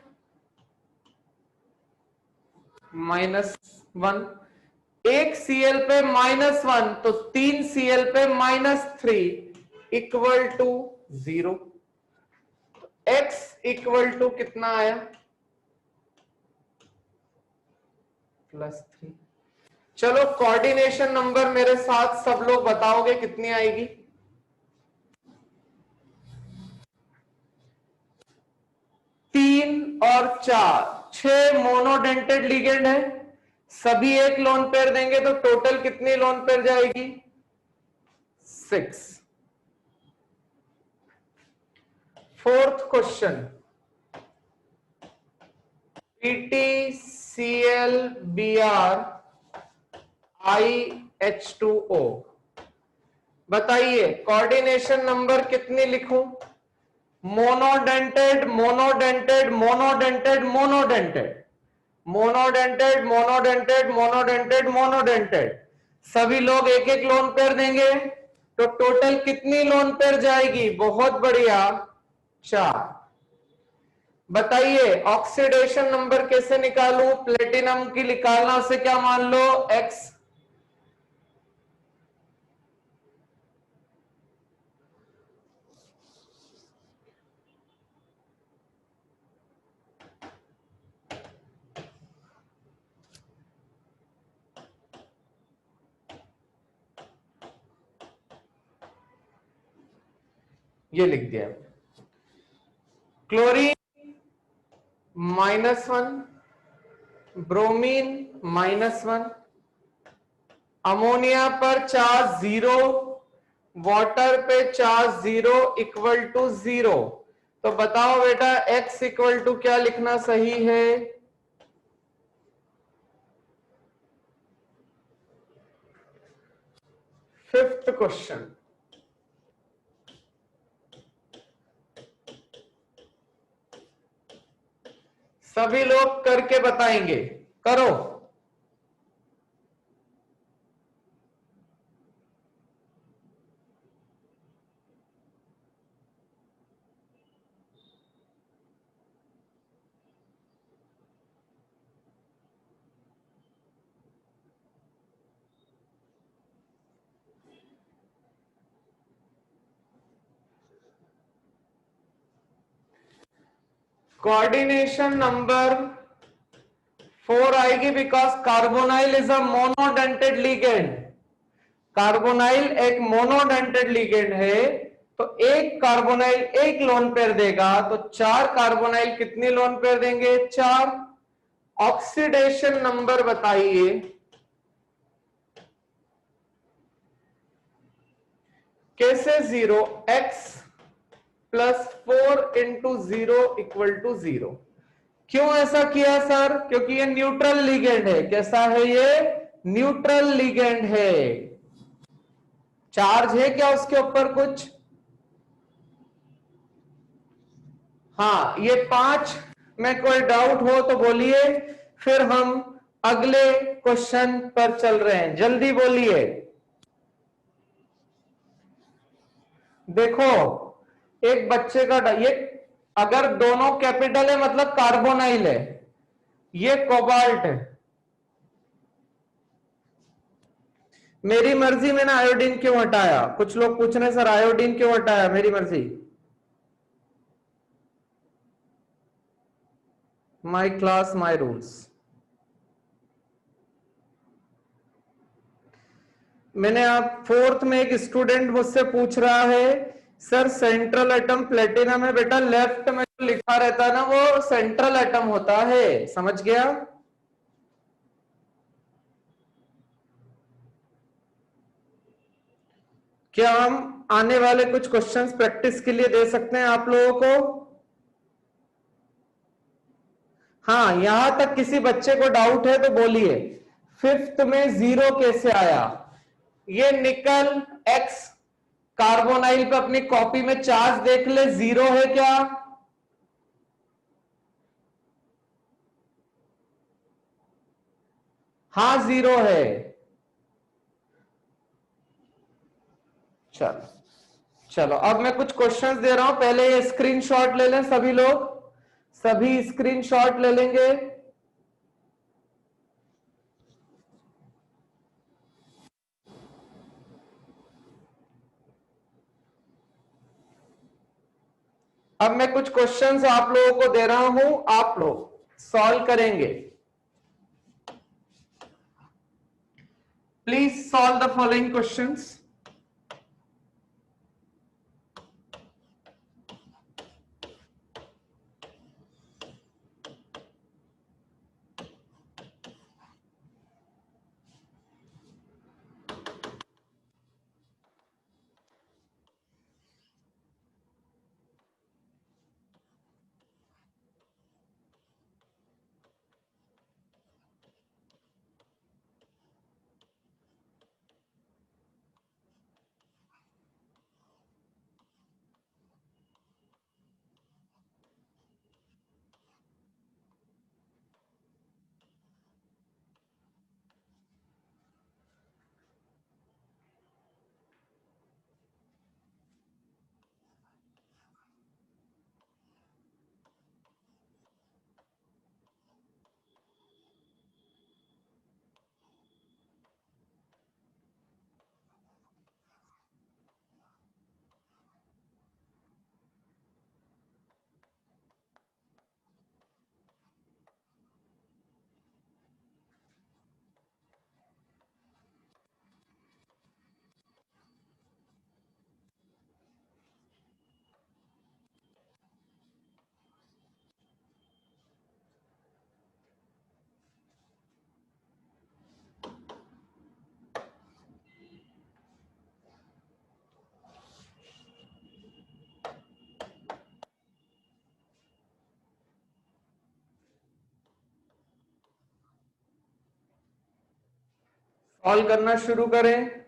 -1। एक Cl पे -1, तो 3 Cl पे -3 = 0। x = कितना आया? +3। चलो कोऑर्डिनेशन नंबर मेरे साथ सब लोग बताओगे कितनी आएगी? 3 और 4, 6 मोनोडेंटेड लिगेंड है, सभी एक लोन पेयर देंगे तो टोटल कितनी लोन पेयर जाएगी? 6। फोर्थ क्वेश्चन, PtClBr IH2O, बताइए कोऑर्डिनेशन नंबर कितनी लिखूं? Monodentate monodentate monodentate monodentate monodentate monodentate monodentate monodentate, सभी लोग एक एक लोन पेयर देंगे तो टोटल कितनी लोन पेयर जाएगी? बहुत बढ़िया, 4। बताइए ऑक्सीडेशन नंबर कैसे निकालूं? प्लेटिनम की निकालना से क्या मान लो? X। ये लिख दिया। क्लोरीन -1, ब्रोमीन -1, अमोनिया पर चार्ज 0, वाटर पे चार्ज 0 इक्वल टू 0। तो बताओ बेटा x इक्वल टू क्या लिखना सही है? फिफ्थ क्वेश्चन, सभी लोग करके बताएंगे, करो। कोऑर्डिनेशन नंबर 4 आएगी because carbonyl is a monodentate ligand. Carbonyl एक मोनोडेंटेड लिगेंड है, तो एक कार्बोनाइल एक लोन पेयर देगा तो 4 कार्बोनाइल कितनी लोन पेयर देंगे? 4। ऑक्सीडेशन नंबर बताइए। कैसे 0? x +4 into 0 equal to 0। क्यों ऐसा किया सर? क्योंकि ये न्यूट्रल लिगेंड है। कैसा है ये? न्यूट्रल लिगेंड है। चार्ज है क्या उसके ऊपर कुछ? हाँ, ये 5 में कोई डाउट हो तो बोलिए, फिर हम अगले क्वेश्चन पर चल रहे हैं। जल्दी बोलिए। देखो एक बच्चे का ये अगर दोनों कैपिटल है मतलब कार्बोनाइल है, ये कोबाल्ट है। मेरी मर्जी, मैंने आयोडीन क्यों हटाया? कुछ लोग पूछ रहे सर आयोडीन क्यों हटाया? मेरी मर्जी, माई क्लास माई रूल्स। मैंने आप फोर्थ में एक स्टूडेंट मुझसे पूछ रहा है सर सेंट्रल एटम प्लेटिनम है। बेटा लेफ्ट में जो लिखा रहता है ना वो सेंट्रल एटम होता है, समझ गया? क्या हम आने वाले कुछ क्वेश्चंस प्रैक्टिस के लिए दे सकते हैं आप लोगों को? हाँ, यहां तक किसी बच्चे को डाउट है तो बोलिए। फिफ्थ में 0 कैसे आया? ये निकल एक्स कार्बोनाइल पे अपनी कॉपी में चार्ज देख ले, 0 है क्या? हाँ 0 है। चलो चलो, अब मैं कुछ क्वेश्चंस दे रहा हूं, पहले ये स्क्रीनशॉट ले लें सभी लोग। सभी स्क्रीनशॉट ले लेंगे। अब मैं कुछ क्वेश्चंस आप लोगों को दे रहा हूं, आप लोग सॉल्व करेंगे। Please solve the following questions. Solve करना शुरू करें।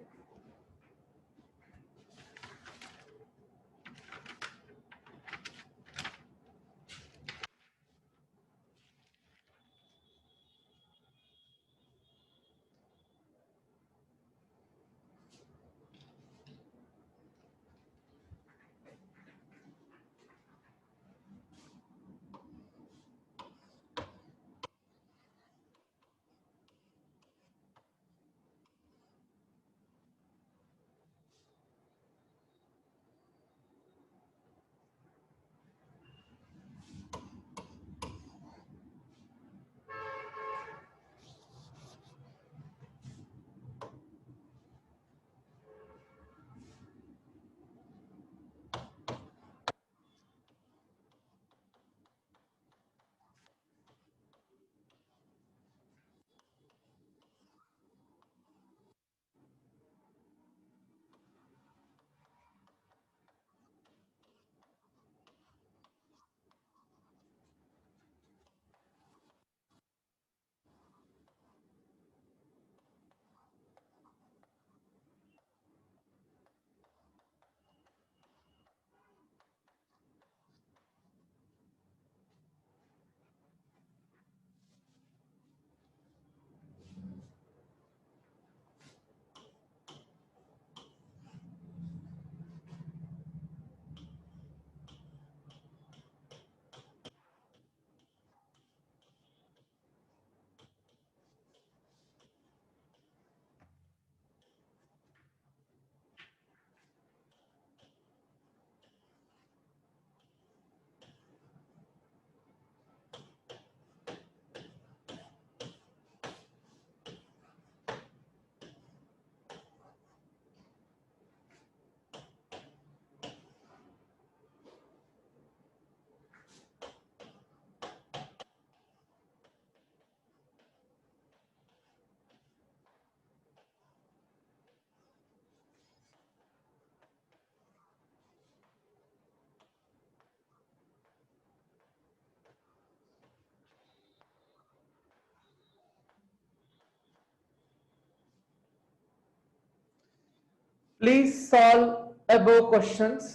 Please solve above questions.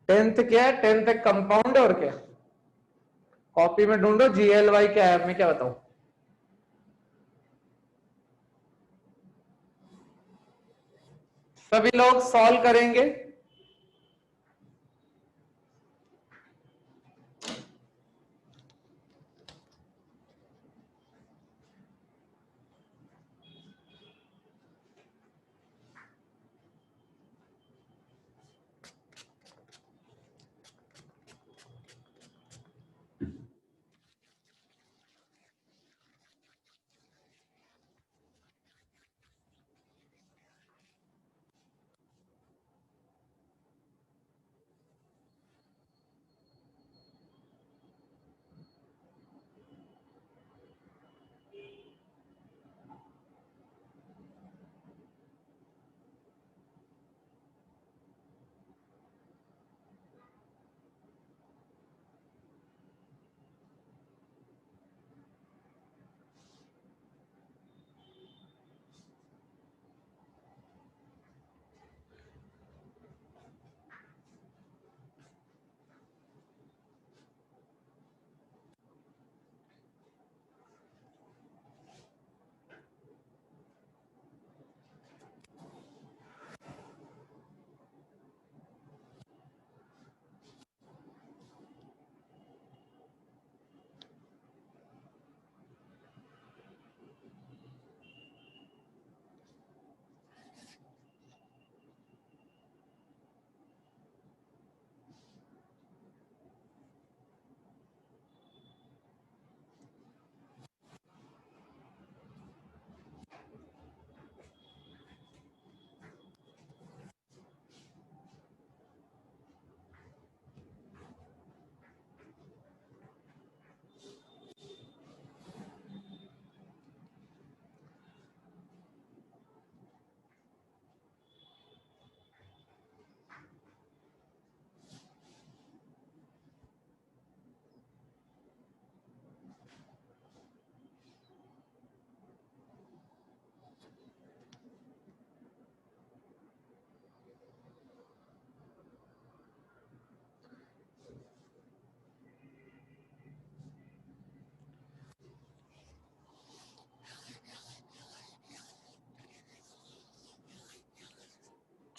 10th क्या है? 10th एक कंपाउंड और क्या? कॉपी में ढूंढो GLY क्या है, मैं क्या बताऊं? सभी लोग सॉल्व करेंगे।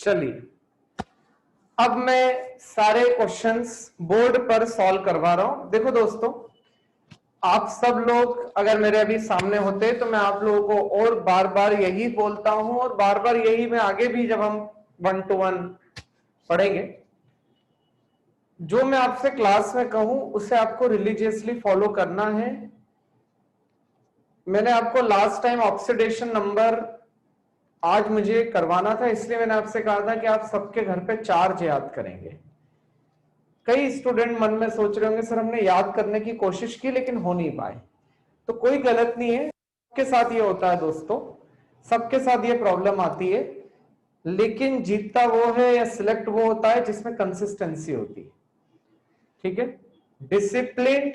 चलिए अब मैं सारे क्वेश्चंस बोर्ड पर सॉल्व करवा रहा हूं। देखो दोस्तों, आप सब लोग अगर मेरे अभी सामने होते तो मैं आप लोगों को और बार बार यही बोलता हूं और बार बार यही मैं आगे भी जब हम 1 to 1 पढ़ेंगे, जो मैं आपसे क्लास में कहूं उसे आपको रिलीजियसली फॉलो करना है। मैंने आपको लास्ट टाइम ऑक्सीडेशन नंबर आज मुझे करवाना था, इसलिए मैंने आपसे कहा था कि आप सबके घर पे चार्ज याद करेंगे। कई स्टूडेंट मन में सोच रहे होंगे सर हमने याद करने की कोशिश की लेकिन हो नहीं पाए, तो कोई गलत नहीं है, सबके साथ ये होता है दोस्तों, सबके साथ ये प्रॉब्लम आती है। लेकिन जीतता वो है या सिलेक्ट वो होता है जिसमें कंसिस्टेंसी होती है। ठीक है, disciplined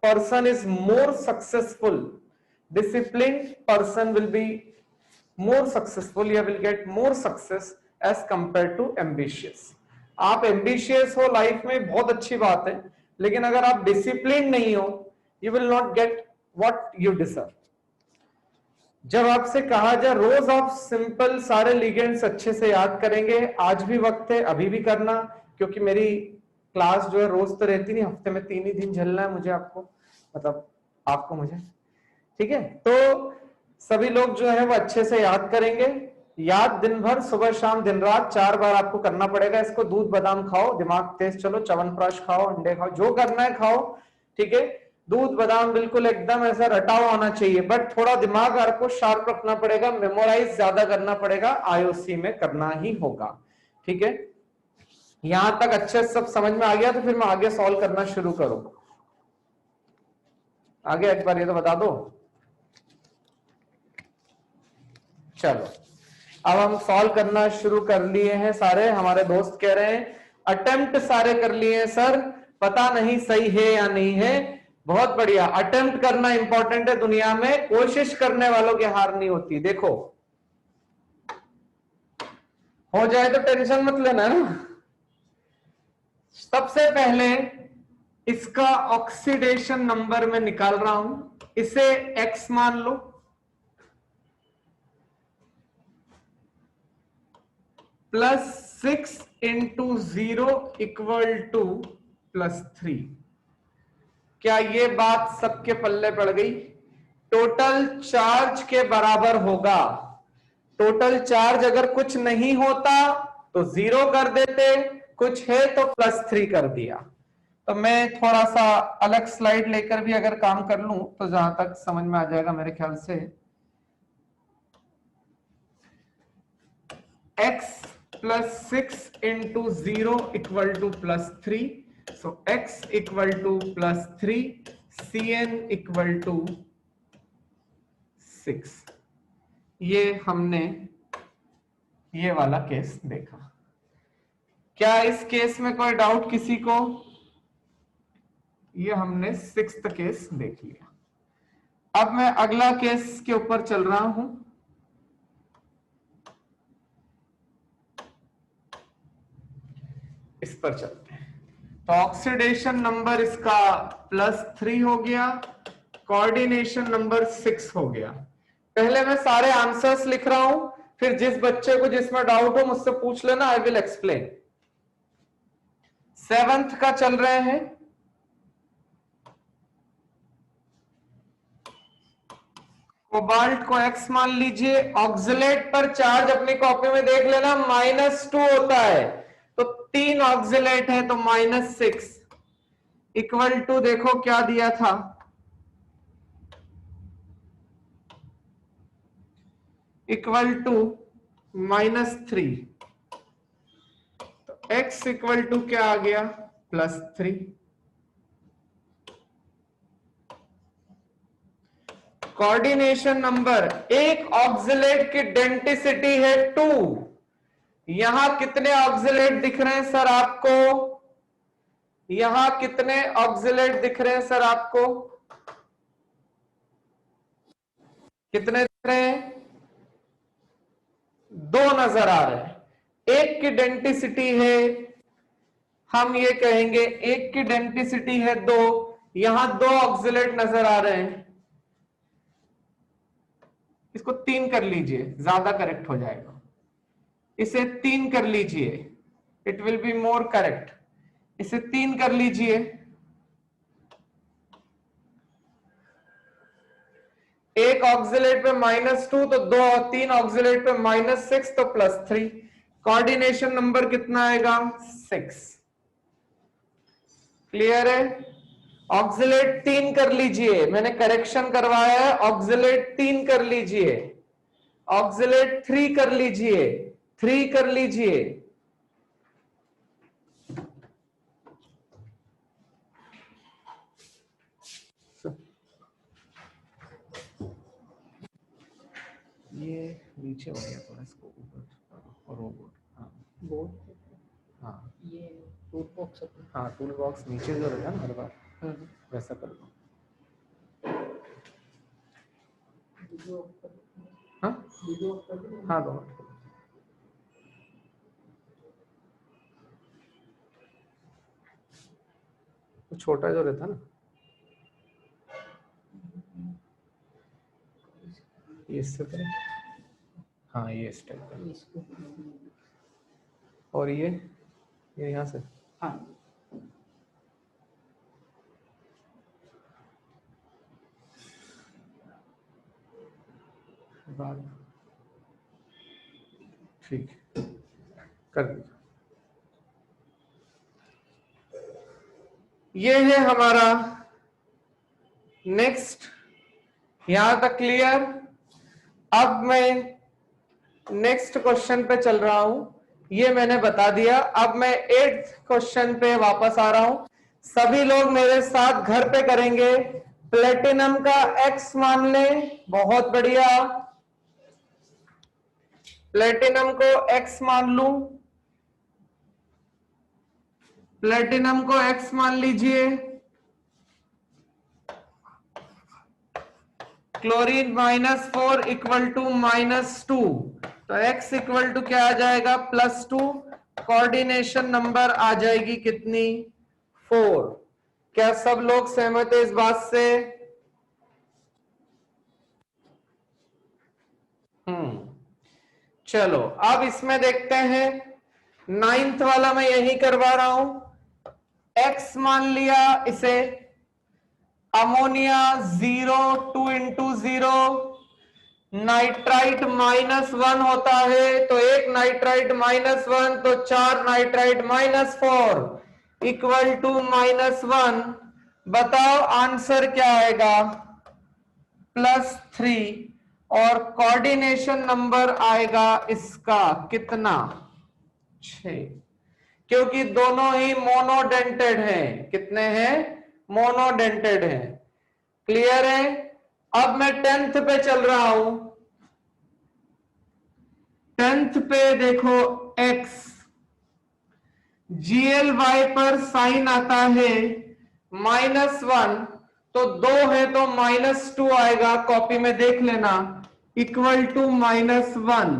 person is more successful, disciplined person will be more successful, you will get more success as compared to ambitious. आप ambitious हो लाइफ में बहुत अच्छी बात है, लेकिन अगर आप डिसिप्लिन नहीं हो you will not get what you deserve. जब आपसे कहा जाए रोज आप सिंपल सारे लिगेंड्स अच्छे से याद करेंगे, आज भी वक्त है, अभी भी करना, क्योंकि मेरी क्लास जो है रोज तो रहती नहीं, हफ्ते में 3 ही दिन झेलना है मुझे, आपको मतलब आपको मुझे। ठीक है, तो सभी लोग जो है वो अच्छे से याद करेंगे। याद दिन भर, सुबह शाम दिन रात 4 बार आपको करना पड़ेगा इसको। दूध बादाम खाओ, दिमाग तेज चलो, च्यवनप्राश खाओ, अंडे खाओ, जो करना है खाओ। ठीक है, दूध बादाम बिल्कुल एकदम ऐसा रटा हुआ होना चाहिए, बट थोड़ा दिमाग आपको शार्प रखना पड़ेगा, मेमोराइज ज्यादा करना पड़ेगा, आईओसी में करना ही होगा। ठीक है, यहां तक अच्छे से सब समझ में आ गया, तो फिर मैं आगे सॉल्व करना शुरू करूं। आगे एक बार ये तो बता दो। चलो अब हम सॉल्व करना शुरू कर लिए हैं सारे। हमारे दोस्त कह रहे हैं अटेम्प्ट सारे कर लिए हैं सर, पता नहीं सही है या नहीं है। बहुत बढ़िया, अटेम्प्ट करना इंपॉर्टेंट है दुनिया में, कोशिश करने वालों की हार नहीं होती। देखो हो जाए तो टेंशन मत लेना ना। सबसे पहले इसका ऑक्सीडेशन नंबर मैं निकाल रहा हूं, इसे x मान लो, +6 × 0 = +3। क्या ये बात सबके पल्ले पड़ गई? टोटल चार्ज के बराबर होगा। टोटल चार्ज अगर कुछ नहीं होता तो 0 कर देते, कुछ है तो +3 कर दिया। तो मैं थोड़ा सा अलग स्लाइड लेकर भी अगर काम कर लूं तो जहां तक समझ में आ जाएगा मेरे ख्याल से। x +6 × 0 = +3, so x = +3, Cn = 6। ये हमने ये वाला केस देखा। क्या इस केस में कोई डाउट किसी को? ये हमने 6th केस देख लिया। अब मैं अगला केस के ऊपर चल रहा हूं। इस पर चलते हैं। तो ऑक्सीडेशन नंबर इसका +3 हो गया, कोऑर्डिनेशन नंबर 6 हो गया। पहले मैं सारे आंसर्स लिख रहा हूं, फिर जिस बच्चे को जिसमें डाउट हो मुझसे पूछ लेना, आई विल एक्सप्लेन। 7th का चल रहे हैं। कोबाल्ट को x मान लीजिए। ऑक्सिलेट पर चार्ज अपनी कॉपी में देख लेना -2 होता है, तो 3 ऑक्सिलेट है तो -6 = देखो क्या दिया था, =-3। तो x = क्या आ गया, +3। कोऑर्डिनेशन नंबर, एक ऑक्सिलेट की डेंसिटी है 2। यहां कितने ऑक्सिलेट दिख रहे हैं सर आपको? यहां कितने ऑक्सिलेट दिख रहे हैं सर आपको? कितने दिख रहे हैं? 2 नजर आ रहे हैं। एक की डेंसिटी है, हम ये कहेंगे एक की डेंसिटी है 2, यहां 2 ऑक्सिलेट नजर आ रहे हैं, इसको 3 कर लीजिए, ज्यादा करेक्ट हो जाएगा। इसे 3 कर लीजिए, it will be more correct. इसे 3 कर लीजिए, एक ऑक्सिलेट पे -2 तो 2 और 3 ऑक्सिलेट पे -6 तो +3। कोऑर्डिनेशन नंबर कितना आएगा? 6। क्लियर है? ऑक्सिलेट 3 कर लीजिए, मैंने करेक्शन करवाया है, ऑक्सिलेट 3 कर लीजिए, ऑक्सिलेट 3 कर लीजिए, 3 कर लीजिए। ये नीचे हो गया थोड़ा, इसको ऊपर और वो हाँ बोर्ड, हाँ ये टूल बॉक्स, हाँ टूल बॉक्स नीचे जो रहता है ना हर बार, वैसा कर दो। हाँ हाँ दो। तो छोटा जो रहता ना, ये इससे करें, हाँ ये इस टाइप का, और ये यहाँ से, हाँ बाद ठीक कर दीजिए। ये है हमारा नेक्स्ट, यहां तक क्लियर। अब मैं नेक्स्ट क्वेश्चन पे चल रहा हूं, ये मैंने बता दिया। अब मैं 8th क्वेश्चन पे वापस आ रहा हूं, सभी लोग मेरे साथ घर पे करेंगे। प्लेटिनम का x मान लें, बहुत बढ़िया, प्लेटिनम को x मान लूं, प्लेटिनम को x मान लीजिए, क्लोरीन -4 इक्वल टू -2, तो x इक्वल टू क्या आ जाएगा? +2। कोऑर्डिनेशन नंबर आ जाएगी कितनी? 4। क्या सब लोग सहमत है इस बात से? चलो अब इसमें देखते हैं, 9th वाला मैं यही करवा रहा हूं। x मान लिया इसे, अमोनिया 0, 2 × 0, नाइट्राइट -1 होता है, तो एक नाइट्राइट -1 तो 4 नाइट्राइट -4 इक्वल टू -1। बताओ आंसर क्या आएगा? +3। और कोऑर्डिनेशन नंबर आएगा इसका कितना? 6, क्योंकि दोनों ही मोनोडेंटेड हैं। कितने हैं? मोनोडेंटेड हैं। क्लियर है? अब मैं 10th पे चल रहा हूं, 10th पे देखो, x GLY पर साइन आता है -1, तो 2 है तो -2 आएगा, कॉपी में देख लेना, इक्वल टू -1।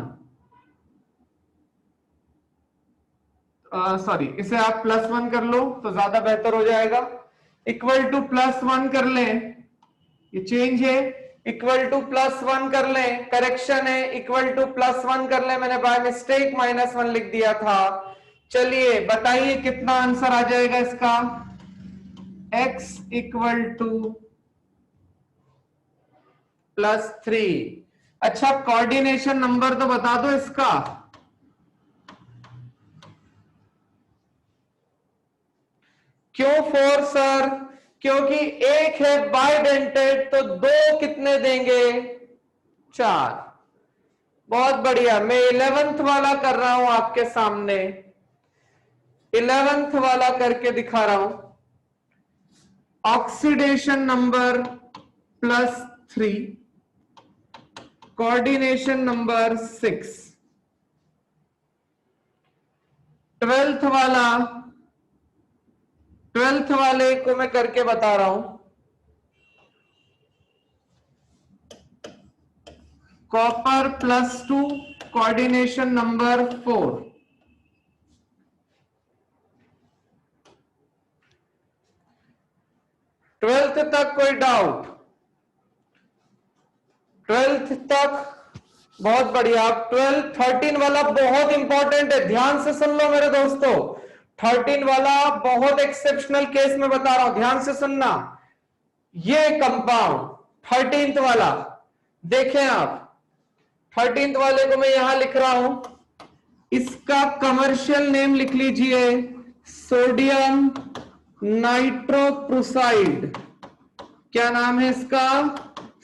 सॉरी, इसे आप +1 कर लो तो ज्यादा बेहतर हो जाएगा। इक्वल टू +1 कर लें, ये चेंज है, इक्वल टू +1 कर लें, करेक्शन है, इक्वल टू +1 कर लें, मैंने बाय मिस्टेक -1 लिख दिया था। चलिए बताइए कितना आंसर आ जाएगा इसका? x equal to +3। अच्छा, कोऑर्डिनेशन नंबर तो बता दो इसका। क्यों 4 सर? क्योंकि एक है बाइडेंटेड, तो 2 कितने देंगे? 4। बहुत बढ़िया, मैं 11th वाला कर रहा हूं आपके सामने, 11th वाला करके दिखा रहा हूं। Oxidation number +3, coordination number 6। 12th वाला, 12th वाले को मैं करके बता रहा हूं। Copper +2, coordination number 4। 12th तक कोई डाउट? 12th तक बहुत बढ़िया। आप 12 13 वाला बहुत इंपॉर्टेंट है, ध्यान से सुन लो मेरे दोस्तों। 13 वाला बहुत एक्सेप्शनल केस में बता रहा हूं, ध्यान से सुनना। ये कंपाउंड 13th वाला देखें आप, 13th वाले को मैं यहां लिख रहा हूं, इसका कमर्शियल नेम लिख लीजिए, सोडियम नाइट्रोप्रोसाइड। क्या नाम है इसका?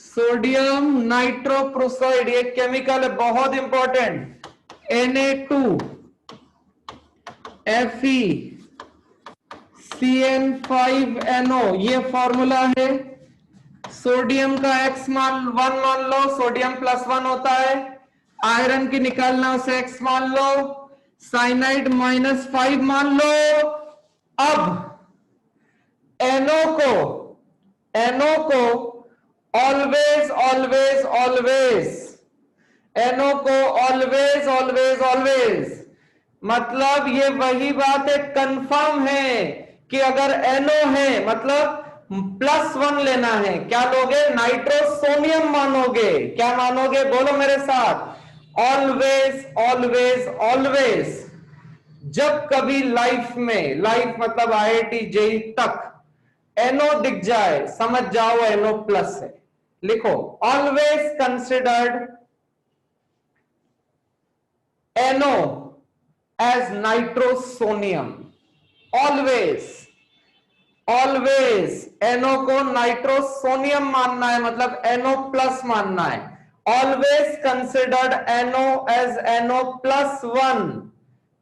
Sodium nitroprusside. ये केमिकल है बहुत इंपॉर्टेंट, Na2FeCN5NO, ये फॉर्मूला है। सोडियम का X मान 1 मान लो, सोडियम +1 होता है। आयरन की निकालना, उसे X मान लो। साइनाइड -5 मान लो। अब NO को ऑलवेज ऑलवेज ऑलवेज, NO को ऑलवेज ऑलवेज ऑलवेज, मतलब ये वही बात है, कंफर्म है कि अगर NO है मतलब +1 लेना है। क्या लोगे? नाइट्रोसोनियम मानोगे। क्या मानोगे? बोलो मेरे साथ, ऑलवेज ऑलवेज ऑलवेज। जब कभी लाइफ में, लाइफ मतलब IIT JEE तक NO दिख जाए समझ जाओ NO+ है। लिखो, always considered NO as nitrosonium. Always always NO को नाइट्रोसोनियम मानना है, मतलब NO+ मानना है। Always considered NO as NO+1,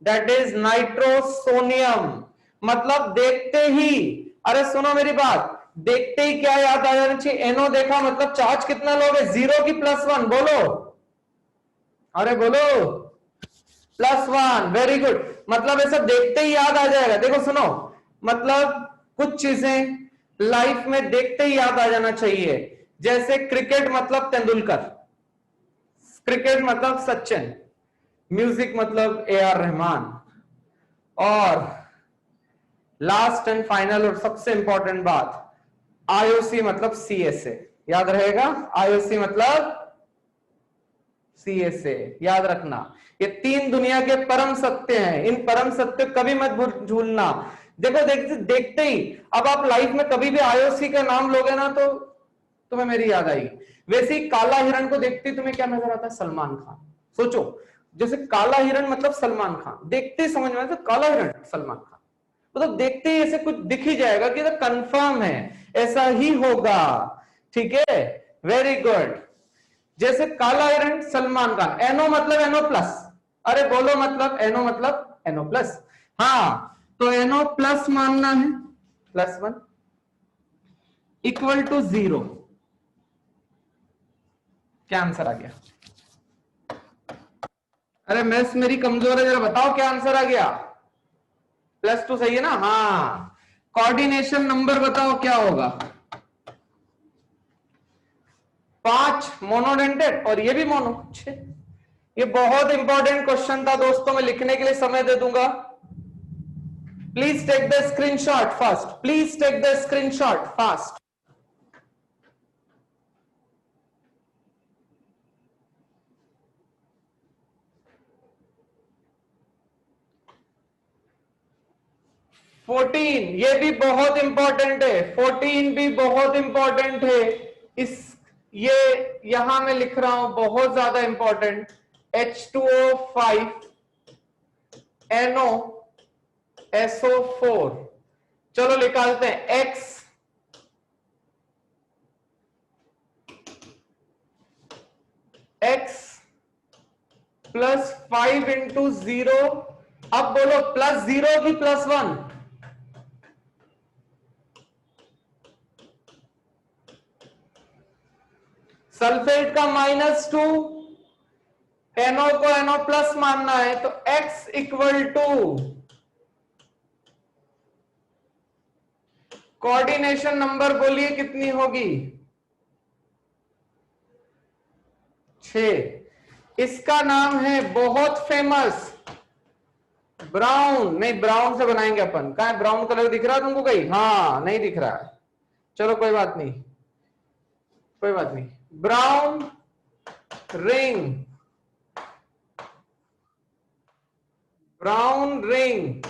that is nitrosonium. मतलब देखते ही, अरे सुनो मेरी बात, देखते ही क्या याद आ जाना चाहिए? NO देखा मतलब चार्ज कितना लोगे? 0 की +1? बोलो, अरे बोलो, +1। Very good. मतलब ऐसा देखते ही याद आ जाएगा। देखो सुनो, मतलब कुछ चीजें लाइफ में देखते ही याद आ जाना चाहिए। जैसे क्रिकेट मतलब तेंदुलकर, क्रिकेट मतलब सचिन, म्यूजिक मतलब AR रहमान, और लास्ट एंड फाइनल और सबसे इंपॉर्टेंट बात, IOC मतलब CSA। याद रहेगा? IOC मतलब CSA, याद रखना। ये 3 दुनिया के परम सत्य हैं, इन परम सत्य कभी मत भूलना। देखो देखते ही, अब आप लाइफ में कभी भी IOC का नाम लोगे ना तो तुम्हें मेरी याद आएगी। वैसे ही काला हिरण को देखते ही तुम्हें क्या नजर आता है? सलमान खान। सोचो, जैसे काला हिरण मतलब सलमान खान, देखते ही समझ में आता है काला हिरण सलमान खान, मतलब देखते ही ऐसे कुछ दिख ही जाएगा कि कंफर्म है, ऐसा ही होगा। ठीक है, वेरी गुड। जैसे काला हिरण सलमान खान, NO मतलब NO+। अरे बोलो, मतलब NO मतलब NO+। हाँ, तो NO+ मानना है, +1 इक्वल टू 0। क्या आंसर आ गया? अरे मैथ्स मेरी कमजोर है, जरा बताओ क्या आंसर आ गया? +2 सही है ना? हाँ। कोऑर्डिनेशन नंबर बताओ क्या होगा? 5 मोनोडेंटेड, और ये भी मोनो 6। ये बहुत इंपॉर्टेंट क्वेश्चन था दोस्तों, मैं लिखने के लिए समय दे दूंगा। Please take the screenshot fast, please take the screenshot fast. Fourteen, ये भी बहुत इंपॉर्टेंट है, 14 भी बहुत इंपॉर्टेंट है। इस, ये यहां मैं लिख रहा हूं बहुत ज्यादा इंपॉर्टेंट, H2O5 NO SO4। चलो निकालते हैं, x +5 इंटू 0। अब बोलो +0 की +1? सल्फेट का -2, NO को NO+ मानना है, तो x equal to coordination number बोलिए कितनी होगी? 6। इसका नाम है बहुत फेमस ब्राउन, नहीं ब्राउन से बनाएंगे अपन। कहां ब्राउन कलर दिख रहा है तुमको कहीं? हाँ, नहीं दिख रहा है, चलो कोई बात नहीं, कोई बात नहीं। Brown ring brown ring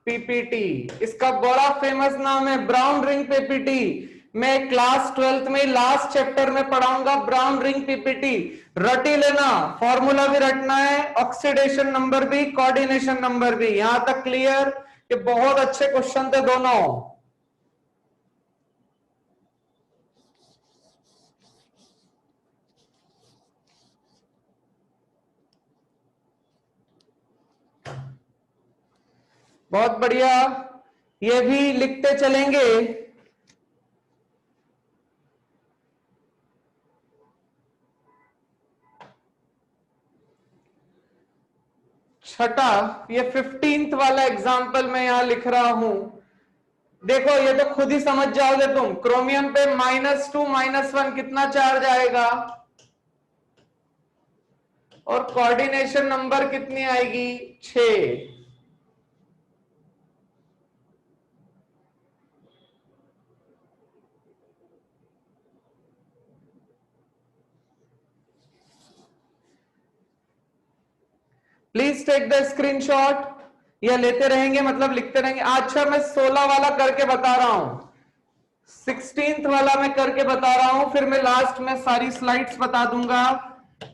PPT, इसका बड़ा फेमस नाम है ब्राउन रिंग पीपीटी। मैं क्लास 12th में लास्ट चैप्टर में पढ़ाऊंगा ब्राउन रिंग पीपीटी। रट ही लेना, फॉर्मूला भी रटना है, ऑक्सीडेशन नंबर भी, कोऑर्डिनेशन नंबर भी। यहां तक क्लियर? ये बहुत अच्छे क्वेश्चन थे दोनों। बहुत बढ़िया, ये भी लिखते चलेंगे। छठा, ये 15th वाला एग्जाम्पल मैं यहां लिख रहा हूं। देखो ये तो खुद ही समझ जाओगे तुम। क्रोमियम पे -2 -1 कितना चार्ज आएगा, और कोऑर्डिनेशन नंबर कितनी आएगी, 6। Please take the screenshot. या लेते रहेंगे मतलब लिखते रहेंगे। अच्छा मैं 16 वाला करके बता रहा हूं, 16th वाला मैं करके बता रहा हूं, फिर मैं लास्ट में सारी स्लाइड्स बता दूंगा।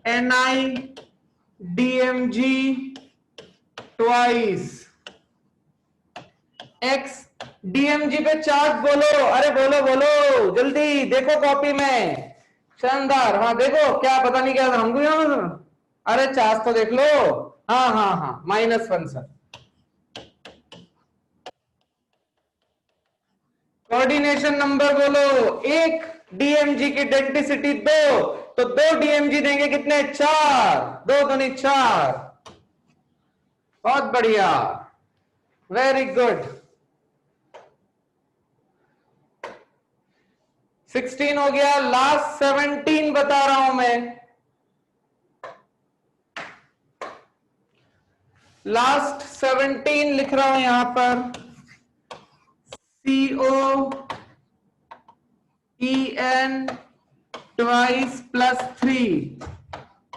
NiDMg ट्वाइस X DMg पे चार्ज बोलो, अरे बोलो बोलो जल्दी, देखो कॉपी में। शानदार, हाँ देखो क्या पता नहीं क्या था हमको यहाँ। अरे चार्ज तो देख लो। हाँ हाँ हाँ, -1 सर। कोऑर्डिनेशन नंबर बोलो, एक डीएमजी की डेंसिटी 2, तो 2 डीएमजी देंगे कितने, 4। 2 दूनी 4। बहुत बढ़िया, वेरी गुड। 16 हो गया, लास्ट 17 बता रहा हूं मैं। लास्ट 17 लिख रहा हूं यहां पर। COEN twice +3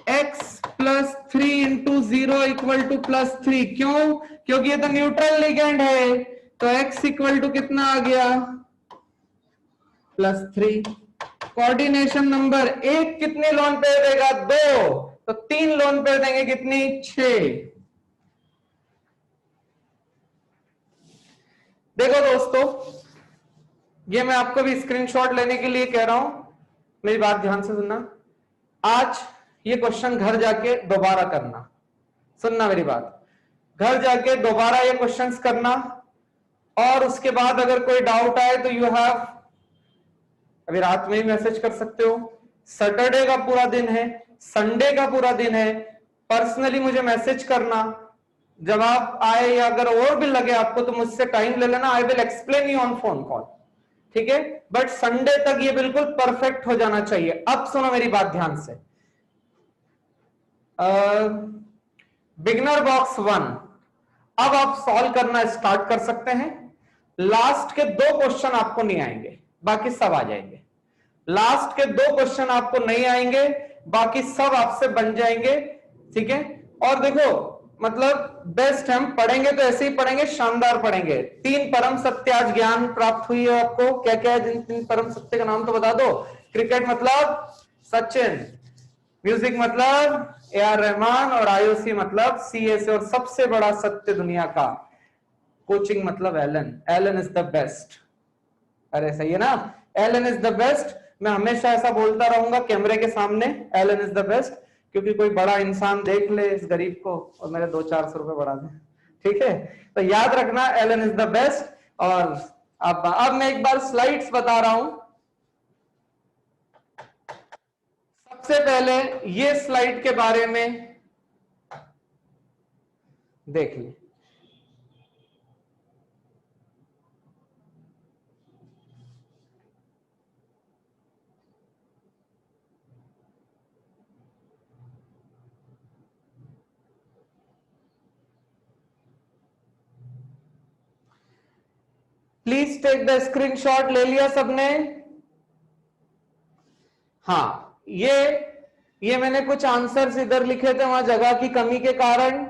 X+3 into 0 = +3। क्यों? क्योंकि ये तो न्यूट्रल लिगेंड है, तो X = कितना आ गया, +3। कोऑर्डिनेशन नंबर एक कितनी लोन पेयर देगा, 2, तो 3 लोन पेयर देंगे कितनी, 6। देखो दोस्तों, ये मैं आपको भी स्क्रीनशॉट लेने के लिए कह रहा हूं, मेरी बात ध्यान से सुनना। आज ये क्वेश्चन घर जाके दोबारा करना, सुनना मेरी बात, घर जाके दोबारा ये क्वेश्चंस करना। और उसके बाद अगर कोई डाउट आए तो यू हैव, अभी रात में ही मैसेज कर सकते हो। सैटरडे का पूरा दिन है, संडे का पूरा दिन है, पर्सनली मुझे मैसेज करना। जवाब आए या अगर और भी लगे आपको तो मुझसे टाइम ले लेना, I will explain you on phone call, ठीक है। बट संडे तक ये बिल्कुल परफेक्ट हो जाना चाहिए। अब सुनो मेरी बात ध्यान से। बिगनर बॉक्स 1 अब आप सॉल्व करना स्टार्ट कर सकते हैं। लास्ट के 2 क्वेश्चन आपको नहीं आएंगे, बाकी सब आ जाएंगे। लास्ट के 2 क्वेश्चन आपको नहीं आएंगे, बाकी सब आपसे बन जाएंगे, ठीक है। और देखो मतलब बेस्ट, हम पढ़ेंगे तो ऐसे ही पढ़ेंगे, शानदार पढ़ेंगे। 3 परम सत्य आज ज्ञान प्राप्त हुई है आपको। क्या क्या है जिन 3 परम सत्य का नाम तो बता दो। क्रिकेट मतलब सचिन, म्यूजिक मतलब AR रहमान, और IOC मतलब CSA, और सबसे बड़ा सत्य दुनिया का, कोचिंग मतलब Allen. Allen is the best. अरे सही है ना, एलन इज द बेस्ट। मैं हमेशा ऐसा बोलता रहूंगा कैमरे के सामने, एलन इज द बेस्ट, क्योंकि कोई बड़ा इंसान देख ले इस गरीब को और मेरे 200-400 रुपए बढ़ा दे, ठीक है। तो याद रखना एलन इज द बेस्ट। और अब मैं एक बार स्लाइड्स बता रहा हूं। सबसे पहले ये स्लाइड के बारे में देख ले। Please take the screenshot. ले लिया सबने? हाँ, ये मैंने कुछ आंसर्स इधर लिखे थे, वहां जगह की कमी के कारण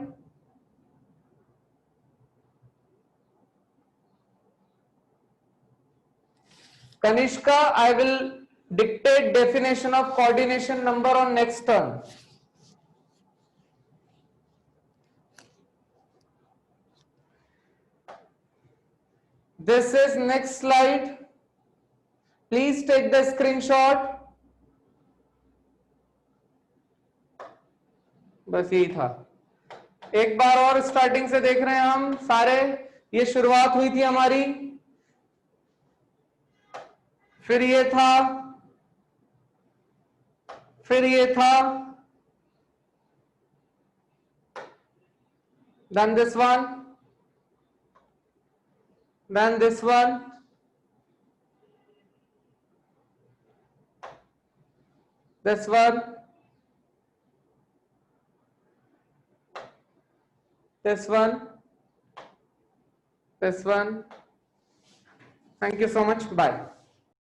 Kanishka, I will dictate definition of coordination number on next turn. This is next slide. Please take the screenshot. बस यही था। एक बार और स्टार्टिंग से देख रहे हैं हम सारे। ये शुरुआत हुई थी हमारी, फिर ये था, फिर ये था, then this one, then this one, this one, this one, this one. Thank you so much. Bye.